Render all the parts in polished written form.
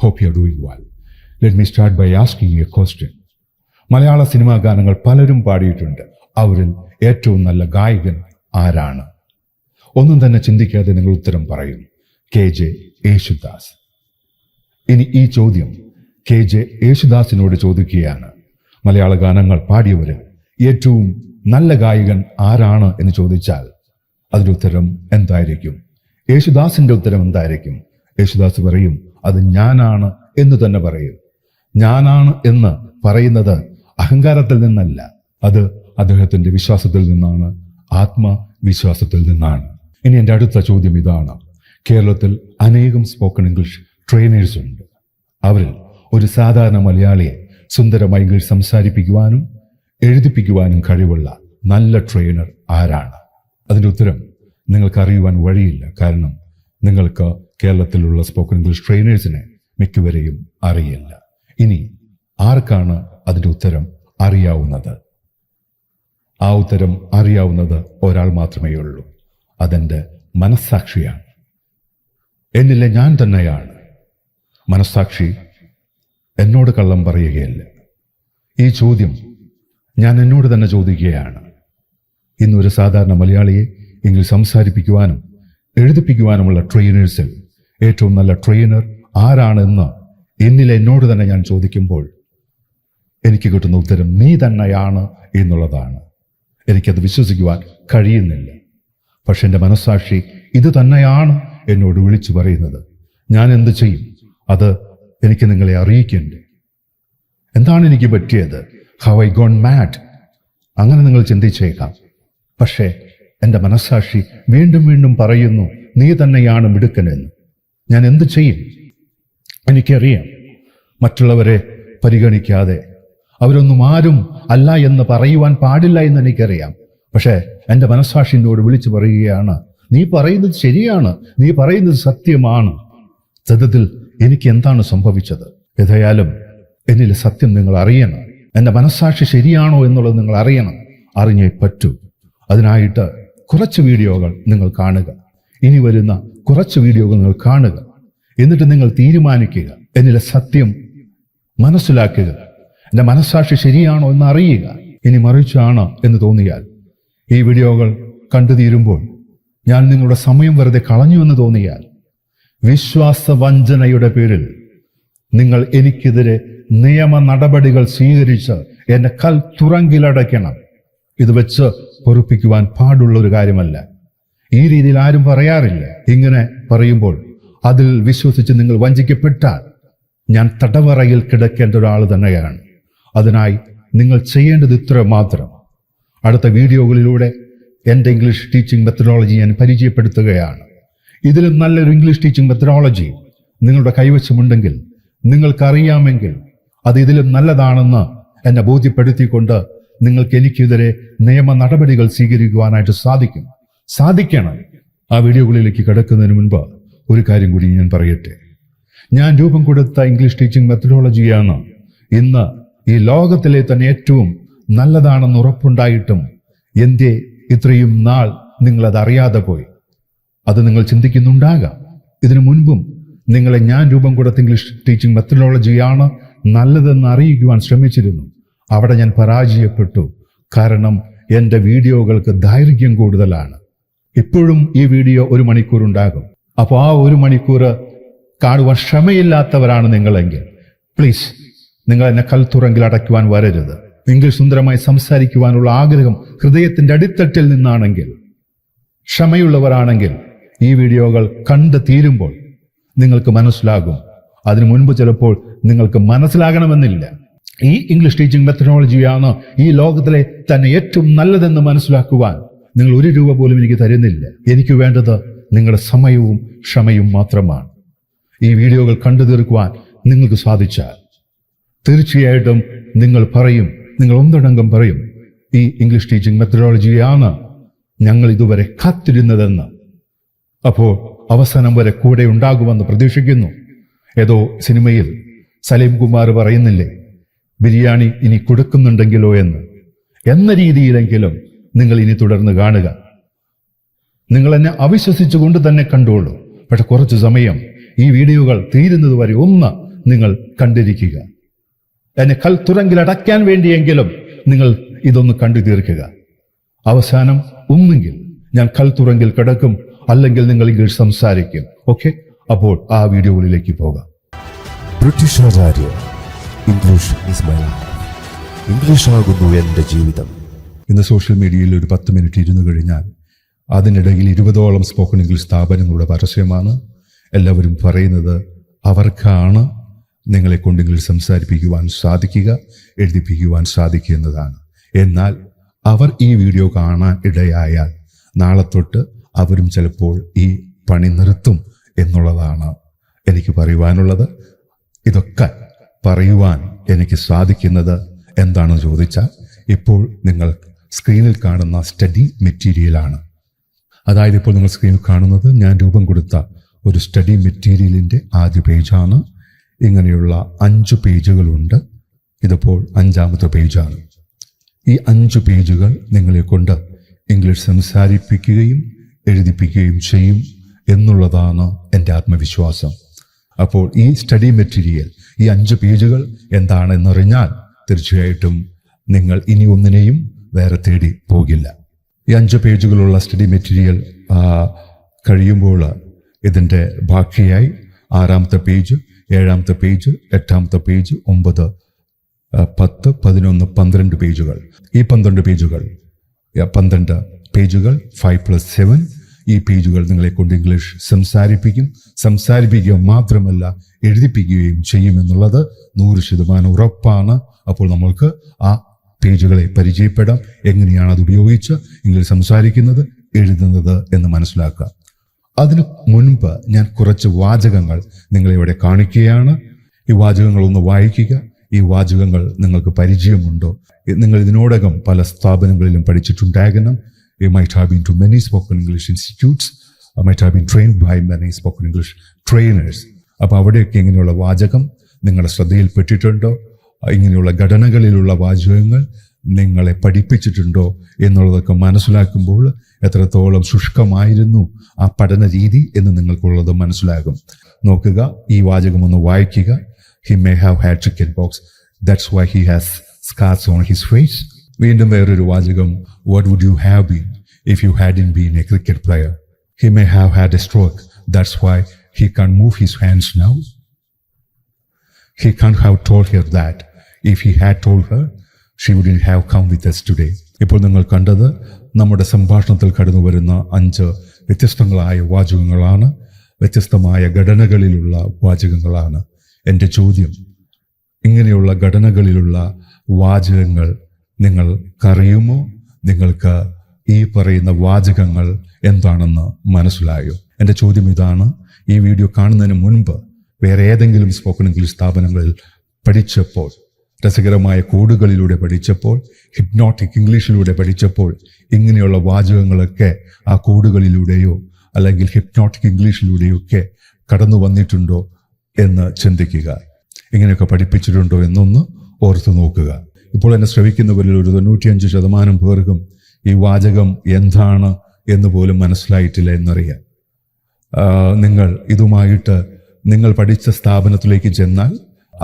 Hope you are doing well. Let me start by asking you a question. Malayala cinema ഗാനങ്ങൾ പലരും പാടിയിട്ടുണ്ട്. അവരിൽ ഏറ്റവും നല്ല ഗായകൻ ആരാണ്? ഒന്നും തന്നെ ചിന്തിക്കാതെ നിങ്ങൾ ഉത്തരം പറയും, KJ യേശുദാസ്. ഇനി ഈ ചോദ്യം KJ യേശുദാസിനോട് ചോദിക്കുകയാണ്. മലയാള ഗാനങ്ങൾ പാടിയവരിൽ ഏറ്റവും നല്ല ഗായകൻ ആരാണ് എന്ന് ചോദിച്ചാൽ അതിന്റെ ഉത്തരം എന്തായിരിക്കും? യേശുദാസിന്റെ ഉത്തരം എന്തായിരിക്കും? യേശുദാസ് പറയും, അത് ഞാനാണ് എന്ന് തന്നെ പറയും. ഞാനാണ് എന്ന് പറയുന്നത് അഹങ്കാരത്തിൽ നിന്നല്ല, അത് അദ്ദേഹത്തിന്റെ വിശ്വാസത്തിൽ നിന്നാണ്, ആത്മവിശ്വാസത്തിൽ നിന്നാണ്. ഇനി എൻ്റെ അടുത്ത ചോദ്യം ഇതാണ്. കേരളത്തിൽ അനേകം സ്പോക്കൺ ഇംഗ്ലീഷ് ട്രെയിനേഴ്സ് ഉണ്ട്. അവരിൽ ഒരു സാധാരണ മലയാളിയെ സുന്ദരമായി ഇംഗ്ലീഷ് സംസാരിപ്പിക്കുവാനും എഴുതിപ്പിക്കുവാനും കഴിവുള്ള നല്ല ട്രെയിനർ ആരാണ്? അതിൻ്റെ ഉത്തരം നിങ്ങൾക്ക് അറിയുവാൻ വഴിയില്ല. കാരണം നിങ്ങൾക്ക് കേരളത്തിലുള്ള സ്പോക്കൺ ഇംഗ്ലീഷ് ട്രെയിനേഴ്സിനെ മിക്കവരെയും അറിയില്ല. ഇനി ആർക്കാണ് അതിൻ്റെ ഉത്തരം അറിയാവുന്നത്? ആ ഉത്തരം അറിയാവുന്നത് ഒരാൾ മാത്രമേ ഉള്ളൂ. അതെൻ്റെ മനസ്സാക്ഷിയാണ്. എന്നിലെ ഞാൻ തന്നെയാണ്. മനസ്സാക്ഷി എന്നോട് കള്ളം പറയുകയല്ല. ഈ ചോദ്യം ഞാൻ എന്നോട് തന്നെ ചോദിക്കുകയാണ്. ഇന്നൊരു സാധാരണ മലയാളിയെ ഇംഗ്ലീഷ് സംസാരിപ്പിക്കുവാനും എഴുതിപ്പിക്കുവാനുമുള്ള ട്രെയിനേഴ്സിൽ ഏറ്റവും നല്ല ട്രെയിനർ ആരാണെന്ന് എന്നിലെ എന്നോട് തന്നെ ഞാൻ ചോദിക്കുമ്പോൾ എനിക്ക് കിട്ടുന്ന ഉത്തരം നീ തന്നെയാണ് എന്നുള്ളതാണ്. എനിക്കത് വിശ്വസിക്കുവാൻ കഴിയുന്നില്ല. പക്ഷെ എൻ്റെ മനസ്സാക്ഷി ഇത് തന്നെയാണ് എന്നോട് വിളിച്ചു പറയുന്നത്. ഞാൻ എന്ത് ചെയ്യും? അത് എനിക്ക് നിങ്ങളെ അറിയിക്കണ്ടേ? എന്താണ് എനിക്ക് പറ്റിയത്? How I gone mad? അങ്ങനെ നിങ്ങൾ ചിന്തിച്ചേക്കാം. പക്ഷേ എൻ്റെ മനസ്സാക്ഷി വീണ്ടും വീണ്ടും പറയുന്നു, നീ തന്നെയാണ് മിടുക്കനെന്ന്. ഞാൻ എന്ത് ചെയ്യും? എനിക്കറിയാം, മറ്റുള്ളവരെ പരിഗണിക്കാതെ അവരൊന്നും ആരും അല്ല എന്ന് പറയുവാൻ പാടില്ല എന്ന് എനിക്കറിയാം. പക്ഷേ എൻ്റെ മനസ്സാക്ഷിനോട് വിളിച്ചു പറയുകയാണ്, നീ പറയുന്നത് ശരിയാണ്, നീ പറയുന്നത് സത്യമാണ്. സത്യത്തിൽ എനിക്ക് എന്താണ് സംഭവിച്ചത്? ഏതായാലും എന്നിലെ സത്യം നിങ്ങൾ അറിയണം. എൻ്റെ മനസ്സാക്ഷി ശരിയാണോ എന്നുള്ളത് നിങ്ങൾ അറിയണം. അറിഞ്ഞേ പറ്റൂ. അതിനായിട്ട് കുറച്ച് വീഡിയോകൾ നിങ്ങൾ കാണുക. ഇനി വരുന്ന കുറച്ച് വീഡിയോകൾ നിങ്ങൾ കാണുക. എന്നിട്ട് നിങ്ങൾ തീരുമാനിക്കുക, എന്നിലെ സത്യം മനസ്സിലാക്കുക. എൻ്റെ മനസ്സാക്ഷി ശരിയാണോ എന്ന് അറിയുക. ഇനി മറിച്ചാണ് എന്ന് തോന്നിയാൽ, ഈ വീഡിയോകൾ കണ്ടു തീരുമ്പോൾ ഞാൻ നിങ്ങളുടെ സമയം വെറുതെ കളഞ്ഞു എന്ന് തോന്നിയാൽ, വിശ്വാസവഞ്ചനയുടെ പേരിൽ നിങ്ങൾ എനിക്കെതിരെ നിയമ നടപടികൾ സ്വീകരിച്ച് എന്നെ തുറങ്കിലടയ്ക്കണം. ഇത് വെച്ച് പൊറുപ്പിക്കുവാൻ പാടുള്ള ഒരു കാര്യമല്ല. ഈ രീതിയിൽ ആരും പറയാറില്ല. ഇങ്ങനെ പറയുമ്പോൾ അതിൽ വിശ്വസിച്ച് നിങ്ങൾ വഞ്ചിക്കപ്പെട്ടാൽ ഞാൻ തടവറയിൽ കിടക്കേണ്ട ഒരാൾ തന്നെയാണ്. അതിനായി നിങ്ങൾ ചെയ്യേണ്ടത് ഇത്ര മാത്രം. അടുത്ത വീഡിയോകളിലൂടെ എൻ്റെ ഇംഗ്ലീഷ് ടീച്ചിങ് മെത്തഡോളജി ഞാൻ പരിചയപ്പെടുത്തുകയാണ്. ഇതിലും നല്ലൊരു ഇംഗ്ലീഷ് ടീച്ചിങ് മെത്തഡോളജി നിങ്ങളുടെ കൈവശമുണ്ടെങ്കിൽ, നിങ്ങൾക്കറിയാമെങ്കിൽ, അത് ഇതിലും നല്ലതാണെന്ന് എന്നെ ബോധ്യപ്പെടുത്തിക്കൊണ്ട് നിങ്ങൾക്ക് എനിക്കെതിരെ നിയമ നടപടികൾ സ്വീകരിക്കുവാനായിട്ട് സാധിക്കണം. ആ വീഡിയോകളിലേക്ക് കിടക്കുന്നതിന് മുൻപ് ഒരു കാര്യം കൂടി ഞാൻ പറയട്ടെ. ഞാൻ രൂപം കൊടുത്ത ഇംഗ്ലീഷ് ടീച്ചിങ് മെത്തഡോളജിയാണ് ഇന്ന് ഈ ലോകത്തിലെ തന്നെ ഏറ്റവും നല്ലതാണെന്ന് ഉറപ്പുണ്ടായിട്ടും എന്തേ ഇത്രയും നാൾ നിങ്ങളത് അറിയാതെ പോയി? അത് നിങ്ങൾ ചിന്തിക്കുന്നുണ്ടാകാം. ഇതിനു മുൻപും നിങ്ങളെ ഞാൻ രൂപം കൊടുത്ത ഇംഗ്ലീഷ് ടീച്ചിങ് മെത്തഡോളജിയാണ് നല്ലതെന്ന് അറിയിക്കുവാൻ ശ്രമിച്ചിരുന്നു. അവിടെ ഞാൻ പരാജയപ്പെട്ടു. കാരണം എൻ്റെ വീഡിയോകൾക്ക് ദൈർഘ്യം കൂടുതലാണ്. ഇപ്പോഴും ഈ വീഡിയോ 1 മണിക്കൂർ ഉണ്ടാകും. അപ്പോൾ ആ 1 മണിക്കൂർ കാണുവാൻ ക്ഷമയില്ലാത്തവരാണ് നിങ്ങളെങ്കിൽ പ്ലീസ് നിങ്ങൾ എന്നെ കൽത്തുറങ്കിൽ അടയ്ക്കുവാൻ വരരുത്. ഇംഗ്ലീഷ് സുന്ദരമായി സംസാരിക്കുവാനുള്ള ആഗ്രഹം ഹൃദയത്തിന്റെ അടിത്തട്ടിൽ നിന്നാണെങ്കിൽ, ക്ഷമയുള്ളവരാണെങ്കിൽ ഈ വീഡിയോകൾ കണ്ടു തീരുമ്പോൾ നിങ്ങൾക്ക് മനസ്സിലാകും. അതിനു മുൻപ് ചിലപ്പോൾ നിങ്ങൾക്ക് മനസ്സിലാകണമെന്നില്ല. ഈ ഇംഗ്ലീഷ് ടീച്ചിങ് മെത്തഡോളജിയാണ് ഈ ലോകത്തിലെ തന്നെ ഏറ്റവും നല്ലതെന്ന് മനസ്സിലാക്കുവാൻ നിങ്ങൾ 1 രൂപ പോലും എനിക്ക് തരുന്നില്ല. എനിക്ക് വേണ്ടത് നിങ്ങളുടെ സമയവും ക്ഷമയും മാത്രമാണ്. ഈ വീഡിയോകൾ കണ്ടു തീർക്കുവാൻ നിങ്ങൾക്ക് സാധിച്ചാൽ തീർച്ചയായിട്ടും നിങ്ങൾ ഒന്നടങ്കം പറയും, ഈ ഇംഗ്ലീഷ് ടീച്ചിങ് മെത്തഡോളജിയാണ് ഞങ്ങൾ ഇതുവരെ കാത്തിരുന്നതെന്ന്. അപ്പോൾ അവസാനം വരെ കൂടെ ഉണ്ടാകുമെന്ന് പ്രതീക്ഷിക്കുന്നു. ഏതോ സിനിമയിൽ സലീം കുമാർ പറയുന്നില്ലേ, ബിരിയാണി ഇനി കൊടുക്കുന്നുണ്ടെങ്കിലോ എന്ന രീതിയിലെങ്കിലും നിങ്ങൾ ഇനി തുടർന്ന് കാണുക. നിങ്ങൾ എന്നെ അവിശ്വസിച്ചുകൊണ്ട് തന്നെ കണ്ടോളൂ. പക്ഷെ കുറച്ച് സമയം ഈ വീഡിയോകൾ തീരുന്നത് വരെ ഒന്ന് നിങ്ങൾ കണ്ടിരിക്കുക. എന്നെ കൽത്തുറങ്കിലടയ്ക്കാൻ വേണ്ടിയെങ്കിലും നിങ്ങൾ ഇതൊന്ന് കണ്ടു തീർക്കുക. അവസാനം ഒന്നുകിൽ ഞാൻ കൽത്തുറങ്കിൽ കിടക്കും, അല്ലെങ്കിൽ നിങ്ങൾ ഇംഗ്ലീഷ് സംസാരിക്കും. ഓക്കെ, അപ്പോൾ ആ വീഡിയോകളിലേക്ക് പോകാം. British Acharya, English is my life. English ആകുന്നു എൻ്റെ ജീവിതം. ഇന്ന് സോഷ്യൽ മീഡിയയിൽ ഒരു 10 മിനിറ്റ് ഇരുന്നു കഴിഞ്ഞാൽ അതിനിടയിൽ 20ഓളം സ്പോക്കൺ ഇംഗ്ലീഷ് സ്ഥാപനങ്ങളുടെ പരസ്യമാണ്. എല്ലാവരും പറയുന്നത് അവർക്കാണ് നിങ്ങളെ കൊണ്ട് ഇംഗ്ലീഷ് സംസാരിപ്പിക്കുവാൻ സാധിക്കുക, എഴുതിപ്പിക്കുവാൻ സാധിക്കുന്നതാണ്. എന്നാൽ അവർ ഈ വീഡിയോ കാണാൻ ഇടയായാൽ നാളെ തൊട്ട് അവരും ചിലപ്പോൾ ഈ പണി നിർത്തും എന്നുള്ളതാണ് എനിക്ക് പറയുവാനുള്ളത്. ഇതൊക്കെ പറയുവാൻ എനിക്ക് സാധിക്കുന്നത് എന്താണെന്ന് ചോദിച്ചാൽ, ഇപ്പോൾ നിങ്ങൾ സ്ക്രീനിൽ കാണുന്ന സ്റ്റഡി മെറ്റീരിയലാണ്. അതായത് ഇപ്പോൾ നിങ്ങൾ സ്ക്രീനിൽ കാണുന്നത് ഞാൻ രൂപം കൊടുത്ത ഒരു സ്റ്റഡി മെറ്റീരിയലിൻ്റെ ആദ്യ പേജാണ്. ഇങ്ങനെയുള്ള 5 പേജുകളുണ്ട്. ഇതിപ്പോൾ 5ാമത്തെ പേജാണ്. ഈ 5 പേജുകൾ നിങ്ങളെ കൊണ്ട് ഇംഗ്ലീഷ് സംസാരിപ്പിക്കുകയും എഴുതിപ്പിക്കുകയും ചെയ്യും എന്നുള്ളതാണ് എൻ്റെ ആത്മവിശ്വാസം. അപ്പോൾ ഈ സ്റ്റഡി മെറ്റീരിയൽ, ഈ 5 പേജുകൾ എന്താണെന്നറിഞ്ഞാൽ തീർച്ചയായിട്ടും നിങ്ങൾ ഇനി ഒന്നിനെയും വേറെ തേടി പോകില്ല. ഈ 5 പേജുകളുള്ള സ്റ്റഡി മെറ്റീരിയൽ കഴിയുമ്പോൾ ഇതിൻ്റെ ബാക്കിയായി 6ാമത്തെ പേജ്, 7ാമത്തെ പേജ്, 8ാമത്തെ പേജ്, 9, 10, 11, 12 പേജുകൾ. ഈ 12 പേജുകൾ 5+7 ഈ പേജുകൾ നിങ്ങളെ കൊണ്ട് ഇംഗ്ലീഷ് സംസാരിപ്പിക്കുക മാത്രമല്ല എഴുതിപ്പിക്കുകയും ചെയ്യുമെന്നുള്ളത് 100% ഉറപ്പാണ്. അപ്പോൾ നമ്മൾക്ക് ആ പേജുകളെ പരിചയപ്പെടാം. എങ്ങനെയാണ് അത് ഉപയോഗിച്ച് ഇംഗ്ലീഷ് സംസാരിക്കുന്നത്, എഴുതുന്നത് എന്ന് മനസ്സിലാക്കുക. അതിനു മുൻപ് ഞാൻ കുറച്ച് വാചകങ്ങൾ നിങ്ങളെ ഇവിടെ കാണിക്കുകയാണ്. ഈ വാചകങ്ങൾ ഒന്ന് വായിക്കുക. ഈ വാചകങ്ങൾ നിങ്ങൾക്ക് പരിചയമുണ്ടോ? നിങ്ങൾ ഇതിനോടകം പല സ്ഥാപനങ്ങളിലും പഠിച്ചിട്ടുണ്ടാകണം. You might have been to many spoken English institutes, might have been trained by many spoken English trainers. അപ്പോൾ അവിടെയൊക്കെ ഇങ്ങനെയുള്ള വാചകം നിങ്ങളുടെ ശ്രദ്ധയിൽപ്പെട്ടിട്ടുണ്ടോ? ഇങ്ങനെയുള്ള ഘടനകളിലുള്ള വാചകങ്ങൾ നിങ്ങളെ പഠിപ്പിച്ചിട്ടുണ്ടോ എന്നുള്ളതൊക്കെ മനസ്സിലാക്കുമ്പോൾ എത്രത്തോളം ശുഷ്കമായിരുന്നു ആ പഠന രീതി എന്ന് നിങ്ങൾക്കുള്ളത് മനസ്സിലാകും. നോക്കുക, ഈ വാചകം ഒന്ന് വായിക്കുക. He may have had chicken pox, that's why he has scars on his face. വീണ്ടും വേറൊരു വാചകം, what would you have been if you hadn't been a cricket player? He may have had a stroke, that's why he can't move his hands now. He can't have told her that. If he had told her, she wouldn't have come with us today. ഇപ്പോൾ നിങ്ങൾ കണ്ടത് നമ്മുടെ സംഭാഷണത്തിൽ കടന്നു വരുന്ന 5 വ്യത്യസ്തങ്ങളായ വാചകങ്ങളാണ്, വ്യത്യസ്തമായ ഘടനകളിലുള്ള വാചകങ്ങളാണ്. എൻ്റെ ചോദ്യം, ഇങ്ങനെയുള്ള ഘടനകളിലുള്ള വാചകങ്ങൾ നിങ്ങൾക്കറിയുമോ? നിങ്ങൾക്ക് ഈ പറയുന്ന വാചകങ്ങൾ എന്താണെന്ന് മനസ്സിലായോ? എൻ്റെ ചോദ്യം ഇതാണ്. ഈ വീഡിയോ കാണുന്നതിന് മുൻപ് വേറെ ഏതെങ്കിലും സ്പോക്കൺ ഇംഗ്ലീഷ് സ്ഥാപനങ്ങളിൽ പഠിച്ചപ്പോൾ, രസകരമായ കോഡുകളിലൂടെ പഠിച്ചപ്പോൾ, ഹിപ്നോട്ടിക് ഇംഗ്ലീഷിലൂടെ പഠിച്ചപ്പോൾ ഇങ്ങനെയുള്ള വാചകങ്ങളൊക്കെ ആ കോഡുകളിലൂടെയോ അല്ലെങ്കിൽ ഹിപ്നോട്ടിക് ഇംഗ്ലീഷിലൂടെയോ ഒക്കെ കടന്നു വന്നിട്ടുണ്ടോ എന്ന് ചിന്തിക്കുക. ഇങ്ങനെയൊക്കെ പഠിപ്പിച്ചിട്ടുണ്ടോ എന്നൊന്ന് ഓർത്തു നോക്കുക. ഇപ്പോൾ എന്നെ ശ്രവിക്കുന്നവരിൽ ഒരു 95% പേർക്കും ഈ വാചകം എന്താണ് എന്ന് പോലും മനസ്സിലായിട്ടില്ല എന്നറിയാം. നിങ്ങൾ ഇതുമായിട്ട് നിങ്ങൾ പഠിച്ച സ്ഥാപനത്തിലേക്ക് ചെന്നാൽ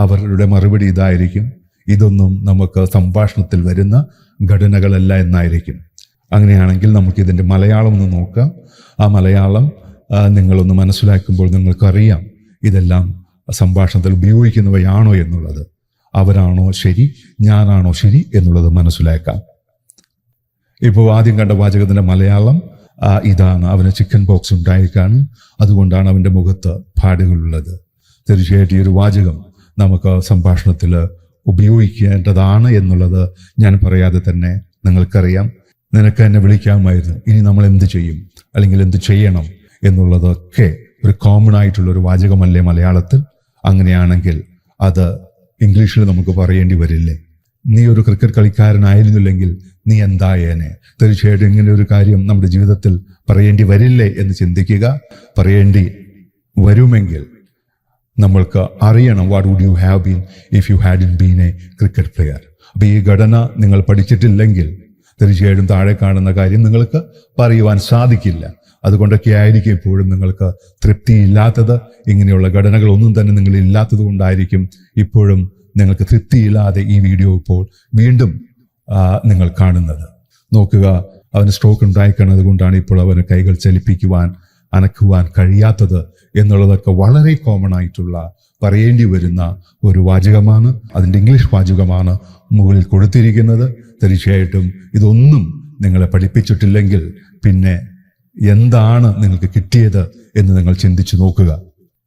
അവരുടെ മറുപടി ഇതായിരിക്കും, ഇതൊന്നും നമുക്ക് സംഭാഷണത്തിൽ വരുന്ന ഘടനകളല്ല എന്നായിരിക്കും. അങ്ങനെയാണെങ്കിൽ നമുക്കിതിൻ്റെ മലയാളം ഒന്ന് നോക്കാം. ആ മലയാളം നിങ്ങളൊന്ന് മനസ്സിലാക്കുമ്പോൾ നിങ്ങൾക്കറിയാം ഇതെല്ലാം സംഭാഷണത്തിൽ ഉപയോഗിക്കുന്നവയാണോ എന്നുള്ളത്. അവരാണോ ശരി, ഞാനാണോ ശരി എന്നുള്ളത് മനസ്സിലാക്കാം. ഇപ്പോൾ ആദ്യം കണ്ട വാചകത്തിൻ്റെ മലയാളം ഇതാണ്. അവന് ചിക്കൻ പോക്സ് ഉണ്ടായിക്കാണും, അതുകൊണ്ടാണ് അവൻ്റെ മുഖത്ത് പാടുകളുള്ളത്. തീർച്ചയായിട്ടും ഈ ഒരു വാചകം നമുക്ക് സംഭാഷണത്തിൽ ഉപയോഗിക്കേണ്ടതാണ് എന്നുള്ളത് ഞാൻ പറയാതെ തന്നെ നിങ്ങൾക്കറിയാം. നിനക്ക് എന്നെ വിളിക്കാമായിരുന്നു, ഇനി നമ്മൾ എന്ത് ചെയ്യും അല്ലെങ്കിൽ എന്ത് ചെയ്യണം എന്നുള്ളതൊക്കെ ഒരു കോമൺ ആയിട്ടുള്ളൊരു വാചകമല്ലേ മലയാളത്തിൽ? അങ്ങനെയാണെങ്കിൽ അത് ഇംഗ്ലീഷിൽ നമുക്ക് പറയേണ്ടി വരില്ലേ? നീ ഒരു ക്രിക്കറ്റ് കളിക്കാരനായിരുന്നില്ലെങ്കിൽ നീ എന്തായേനെ? തീർച്ചയായിട്ടും ഇങ്ങനെ ഒരു കാര്യം നമ്മുടെ ജീവിതത്തിൽ പറയേണ്ടി വരില്ലേ എന്ന് ചിന്തിക്കുക. പറയേണ്ടി വരുമെങ്കിൽ നമ്മൾക്ക് അറിയണം, what would you have been if you hadn't been a cricket player. അപ്പോൾ ഈ ഘടന നിങ്ങൾ പഠിച്ചിട്ടില്ലെങ്കിൽ തീർച്ചയായിട്ടും താഴെ കാണുന്ന കാര്യം നിങ്ങൾക്ക് പറയുവാൻ സാധിക്കില്ല. അതുകൊണ്ടൊക്കെ ആയിരിക്കും ഇപ്പോഴും നിങ്ങൾക്ക് തൃപ്തിയില്ലാത്തത്. ഇങ്ങനെയുള്ള ഘടനകളൊന്നും തന്നെ നിങ്ങളിൽ ഇല്ലാത്തത് കൊണ്ടായിരിക്കും ഇപ്പോഴും നിങ്ങൾക്ക് തൃപ്തിയില്ലാതെ ഈ വീഡിയോ ഇപ്പോൾ വീണ്ടും നിങ്ങൾ കാണുന്നത്. നോക്കുക, അവന് സ്ട്രോക്ക് ഉണ്ടായിക്കണത് കൊണ്ടാണ് ഇപ്പോൾ അവന് കൈകൾ ചലിപ്പിക്കുവാൻ അനക്കുവാൻ കഴിയാത്തത് എന്നുള്ളതൊക്കെ വളരെ കോമൺ ആയിട്ടുള്ള പറയേണ്ടി വരുന്ന ഒരു വാചകമാണ്. അതിൻ്റെ ഇംഗ്ലീഷ് വാചകമാണ് മുകളിൽ കൊടുത്തിരിക്കുന്നത്. തീർച്ചയായിട്ടും ഇതൊന്നും നിങ്ങളെ പഠിപ്പിച്ചിട്ടില്ലെങ്കിൽ പിന്നെ എന്താണ് നിങ്ങൾക്ക് കിട്ടിയത് എന്ന് നിങ്ങൾ ചിന്തിച്ചു നോക്കുക.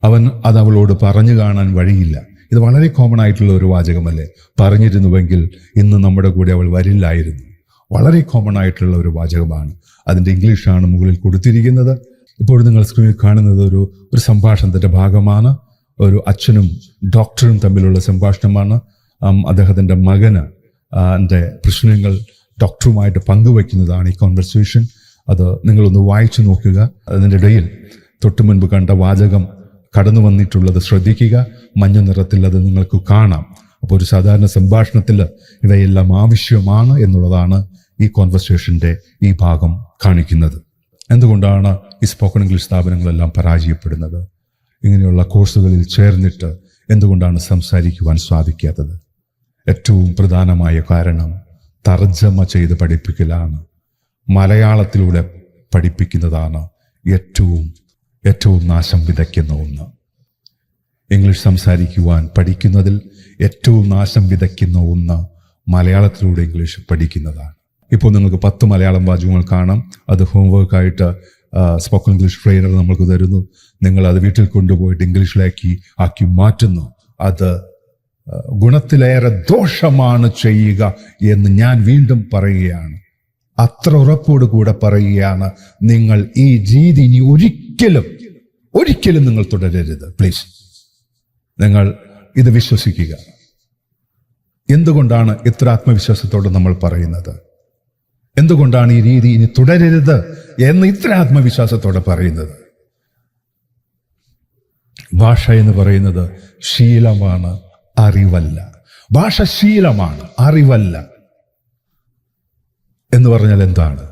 അവൻ അത് അവളോട് പറഞ്ഞു കാണാൻ വഴിയില്ല. ഇത് വളരെ കോമൺ ആയിട്ടുള്ള ഒരു വാചകമല്ലേ? പറഞ്ഞിരുന്നുവെങ്കിൽ ഇന്ന് നമ്മുടെ കൂടെ അവൾ വരില്ലായിരുന്നു. വളരെ കോമൺ ആയിട്ടുള്ള ഒരു വാചകമാണ്. അതിൻ്റെ ഇംഗ്ലീഷാണ് മുകളിൽ കൊടുത്തിരിക്കുന്നത്. ഇപ്പോൾ നിങ്ങൾ സ്ക്രീനിൽ കാണുന്നത് ഒരു സംഭാഷണത്തിൻ്റെ ഭാഗമാണ്. ഒരു അച്ഛനും ഡോക്ടറും തമ്മിലുള്ള സംഭാഷണമാണ്. അദ്ദേഹത്തിൻ്റെ മകന് പ്രശ്നങ്ങൾ ഡോക്ടറുമായിട്ട് പങ്കുവയ്ക്കുന്നതാണ് ഈ കോൺവെർസേഷൻ. അത് നിങ്ങളൊന്ന് വായിച്ചു നോക്കുക. അതിൻ്റെ ഇടയിൽ തൊട്ടു മുൻപ് കണ്ട വാചകം കടന്നു വന്നിട്ടുള്ളത് ശ്രദ്ധിക്കുക. മഞ്ഞ നിറത്തിൽ അത് നിങ്ങൾക്ക് കാണാം. അപ്പോൾ ഒരു സാധാരണ സംഭാഷണത്തിൽ ഇവയെല്ലാം ആവശ്യമാണ് എന്നുള്ളതാണ് ഈ കോൺവെർസേഷൻ്റെ ഈ ഭാഗം കാണിക്കുന്നത്. എന്തുകൊണ്ടാണ് ഈ സ്പോക്കൺ ഇംഗ്ലീഷ് സ്ഥാപനങ്ങളെല്ലാം പരാജയപ്പെടുന്നത്? ഇങ്ങനെയുള്ള കോഴ്സുകളിൽ ചേർന്നിട്ട് എന്തുകൊണ്ടാണ് സംസാരിക്കുവാൻ സാധിക്കാത്തത്? ഏറ്റവും പ്രധാനമായ കാരണം തർജ്ജമ ചെയ്ത് പഠിപ്പിക്കലാണ്. മലയാളത്തിലൂടെ പഠിപ്പിക്കുന്നതാണ് ഏറ്റവും നാശം വിതയ്ക്കുന്ന ഒന്ന്. ഇംഗ്ലീഷ് സംസാരിക്കുവാൻ പഠിക്കുന്നതിൽ ഏറ്റവും നാശം വിതയ്ക്കുന്ന ഒന്ന് മലയാളത്തിലൂടെ ഇംഗ്ലീഷ് പഠിക്കുന്നതാണ്. ഇപ്പോൾ നിങ്ങൾക്ക് 10 മലയാളം വാചകങ്ങൾ കാണാം. അത് ഹോംവർക്കായിട്ട് സ്പോക്കൺ ഇംഗ്ലീഷ് ട്രെയിനർ നമ്മൾക്ക് തരുന്നു. നിങ്ങൾ അത് വീട്ടിൽ കൊണ്ടുപോയിട്ട് ഇംഗ്ലീഷിലേക്ക് ആക്കി മാറ്റുന്നു. അത് ഗുണത്തിലേറെ ദോഷമാണ് ചെയ്യുക എന്ന് ഞാൻ വീണ്ടും പറയുകയാണ്. അത്ര ഉറപ്പോട് കൂടെ പറയുകയാണ്. നിങ്ങൾ ഈ രീതി ഇനി ഒരിക്കലും നിങ്ങൾ തുടരരുത്. പ്ലീസ്, നിങ്ങൾ ഇത് വിശ്വസിക്കുക. എന്തുകൊണ്ടാണ് ഇത്ര ആത്മവിശ്വാസത്തോടെ നമ്മൾ പറയുന്നത്? എന്തുകൊണ്ടാണ് ഈ രീതി ഇനി തുടരരുത് എന്ന് ഇത്ര ആത്മവിശ്വാസത്തോടെ പറയുന്നത്? ഭാഷ എന്ന് പറയുന്നത് ശീലമാണ്, അറിവല്ല. ഭാഷ ശീലമാണ്, അറിവല്ല. എന്ന് പറഞ്ഞാൽ എന്താണ്?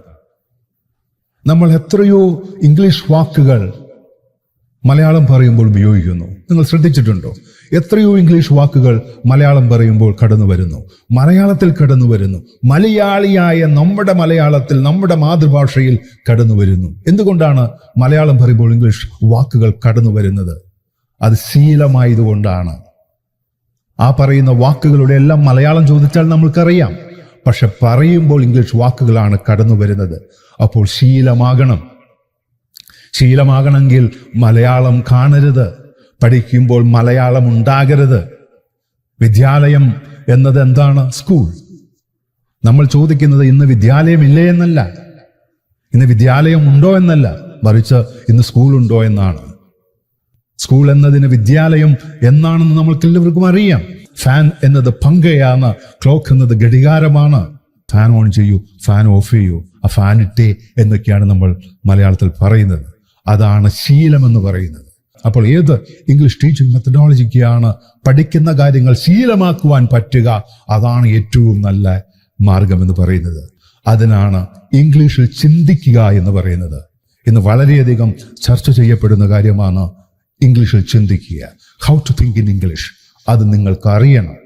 നമ്മൾ എത്രയോ ഇംഗ്ലീഷ് വാക്കുകൾ മലയാളം പറയുമ്പോൾ ഉപയോഗിക്കുന്നു. നിങ്ങൾ ശ്രദ്ധിച്ചിട്ടുണ്ടോ? എത്രയോ ഇംഗ്ലീഷ് വാക്കുകൾ മലയാളം പറയുമ്പോൾ കടന്നു വരുന്നു, മലയാളത്തിൽ കടന്നു വരുന്നു, മലയാളിയായ നമ്മുടെ മലയാളത്തിൽ, നമ്മുടെ മാതൃഭാഷയിൽ കടന്നു വരുന്നു. എന്തുകൊണ്ടാണ് മലയാളം പറയുമ്പോൾ ഇംഗ്ലീഷ് വാക്കുകൾ കടന്നു വരുന്നത്? അത് ശീലമായതുകൊണ്ടാണ്. ആ പറയുന്ന വാക്കുകളുടെ എല്ലാം മലയാളം ചോദിച്ചാൽ നമ്മൾക്കറിയാം. പക്ഷെ പറയുമ്പോൾ ഇംഗ്ലീഷ് വാക്കുകളാണ് കടന്നു വരുന്നത്. അപ്പോൾ ശീലമാകണമെങ്കിൽ മലയാളം കാണരുത്. പഠിക്കുമ്പോൾ മലയാളം ഉണ്ടാകരുത്. വിദ്യാലയം എന്നത് എന്താണ്? സ്കൂൾ. നമ്മൾ ചോദിക്കുന്നത് ഇന്ന് വിദ്യാലയമില്ലേ എന്നല്ല, ഇന്ന് വിദ്യാലയം ഉണ്ടോ എന്നല്ല, മറിച്ച് ഇന്ന് സ്കൂൾ ഉണ്ടോ എന്നാണ്. സ്കൂൾ എന്നതിന് വിദ്യാലയം എന്നാണെന്ന് നമ്മൾക്ക് എല്ലാവർക്കും അറിയാം. ഫാൻ എന്നത് പങ്കയാണ്, ക്ലോക്ക് എന്നത് ഘടികാരമാണ്. ഫാൻ ഓൺ ചെയ്യൂ, ഫാൻ ഓഫ് ചെയ്യൂ, ആ ഫാൻ ഇട്ടേ എന്നൊക്കെയാണ് നമ്മൾ മലയാളത്തിൽ പറയുന്നത്. അതാണ് ശീലം എന്ന് പറയുന്നത്. അപ്പോൾ ഏത് ഇംഗ്ലീഷ് ടീച്ചിങ് മെത്തഡോളജിക്കാണ് പഠിക്കുന്ന കാര്യങ്ങൾ ശീലമാക്കുവാൻ പറ്റുക? അതാണ് ഏറ്റവും നല്ല മാർഗം എന്ന് പറയുന്നത്. അതിനാണ് ഇംഗ്ലീഷിൽ ചിന്തിക്കുക എന്ന് പറയുന്നത്. ഇന്ന് വളരെയധികം ചർച്ച ചെയ്യപ്പെടുന്ന കാര്യമാണ് ഇംഗ്ലീഷിൽ ചിന്തിക്കുക. How to think in English. അത് നിങ്ങൾക്ക് അറിയണം.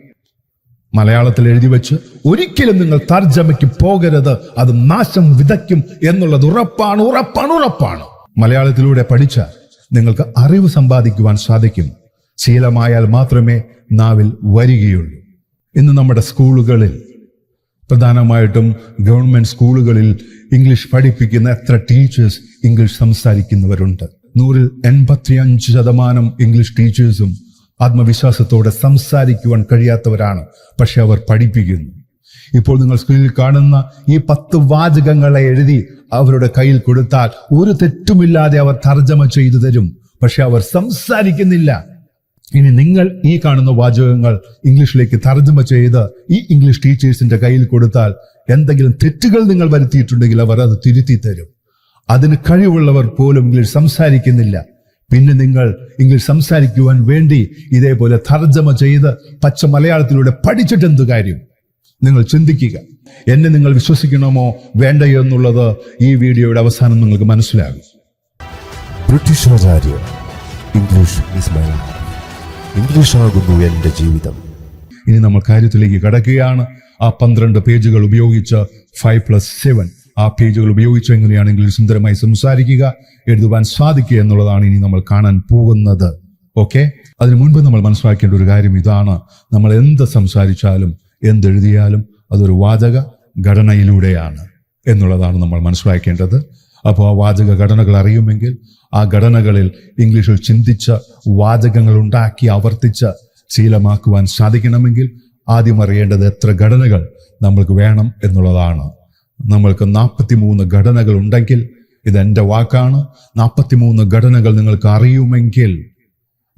മലയാളത്തിൽ എഴുതി വെച്ച് ഒരിക്കലും നിങ്ങൾ തർജ്ജമയ്ക്ക് പോകരുത്. അത് നാശം വിതയ്ക്കും എന്നുള്ളത് ഉറപ്പാണ്. മലയാളത്തിലൂടെ പഠിച്ചാൽ നിങ്ങൾക്ക് അറിവ് സമ്പാദിക്കുവാൻ സാധിക്കും. ശീലമായാൽ മാത്രമേ നാവിൽ വരികയുള്ളൂ. ഇന്ന് നമ്മുടെ സ്കൂളുകളിൽ, പ്രധാനമായിട്ടും ഗവൺമെന്റ് സ്കൂളുകളിൽ ഇംഗ്ലീഷ് പഠിപ്പിക്കുന്ന എത്ര ടീച്ചേഴ്സ് ഇംഗ്ലീഷ് സംസാരിക്കുന്നവരുണ്ട്? 100-ൽ 85% ഇംഗ്ലീഷ് ടീച്ചേഴ്സും ആത്മവിശ്വാസത്തോടെ സംസാരിക്കുവാൻ കഴിയാത്തവരാണ്. പക്ഷെ അവർ പഠിപ്പിക്കുന്നു. ഇപ്പോൾ നിങ്ങൾ സ്ക്രീനിൽ കാണുന്ന ഈ 10 വാചകങ്ങളെ എഴുതി അവരുടെ കയ്യിൽ കൊടുത്താൽ ഒരു തെറ്റുമില്ലാതെ അവർ തർജ്ജമ ചെയ്തു തരും. പക്ഷെ അവർ സംസാരിക്കുന്നില്ല. ഇനി നിങ്ങൾ ഈ കാണുന്ന വാചകങ്ങൾ ഇംഗ്ലീഷിലേക്ക് തർജ്ജമ ചെയ്ത് ഈ ഇംഗ്ലീഷ് ടീച്ചേഴ്സിന്റെ കയ്യിൽ കൊടുത്താൽ എന്തെങ്കിലും തെറ്റുകൾ നിങ്ങൾ വരുത്തിയിട്ടുണ്ടെങ്കിൽ അവർ അത് തിരുത്തി തരും. അതിന് കഴിവുള്ളവർ പോലും ഇംഗ്ലീഷ് സംസാരിക്കുന്നില്ല. പിന്നെ നിങ്ങൾ ഇംഗ്ലീഷ് സംസാരിക്കുവാൻ വേണ്ടി ഇതേപോലെ തർജ്ജമ ചെയ്ത് പച്ച മലയാളത്തിലൂടെ പഠിച്ചിട്ട് എന്ത് കാര്യം? നിങ്ങൾ ചിന്തിക്കുക. എന്നെ നിങ്ങൾ വിശ്വസിക്കണമോ വേണ്ടയോ എന്നുള്ളത് ഈ വീഡിയോയുടെ അവസാനം നിങ്ങൾക്ക് മനസ്സിലാകും. British Acharya English is my life. English ആകുന്നു എൻ്റെ ജീവിതം. ഇനി നമ്മൾ കാര്യത്തിലേക്ക് കടക്കുകയാണ്. ആ 12 പേജുകൾ ഉപയോഗിച്ച് 5+7 ആ പേജുകൾ ഉപയോഗിച്ച് എങ്ങനെയാണെങ്കിൽ സുന്ദരമായി സംസാരിക്കുക, എഴുതുവാൻ സാധിക്കുക എന്നുള്ളതാണ് ഇനി നമ്മൾ കാണാൻ പോകുന്നത്. ഓക്കെ, അതിനു മുൻപ് നമ്മൾ മനസ്സിലാക്കേണ്ട ഒരു കാര്യം ഇതാണ്: നമ്മൾ എന്ത് സംസാരിച്ചാലും എന്തെഴുതിയാലും അതൊരു വാചക ഘടനയിലൂടെയാണ് എന്നുള്ളതാണ് നമ്മൾ മനസ്സിലാക്കേണ്ടത്. അപ്പോൾ ആ വാചക ഘടനകൾ അറിയുമെങ്കിൽ, ആ ഘടനകളിൽ ഇംഗ്ലീഷിൽ ചിന്തിച്ച വാചകങ്ങൾ ഉണ്ടാക്കി ആവർത്തിച്ച് ശീലമാക്കുവാൻ സാധിക്കണമെങ്കിൽ ആദ്യം അറിയേണ്ടത് എത്ര ഘടനകൾ നമ്മൾക്ക് വേണം എന്നുള്ളതാണ്. നമ്മൾക്ക് 43 ഘടനകൾ ഉണ്ടെങ്കിൽ, ഇതെന്റെ വാക്കാണ്, 43 ഘടനകൾ നിങ്ങൾക്ക് അറിയുമെങ്കിൽ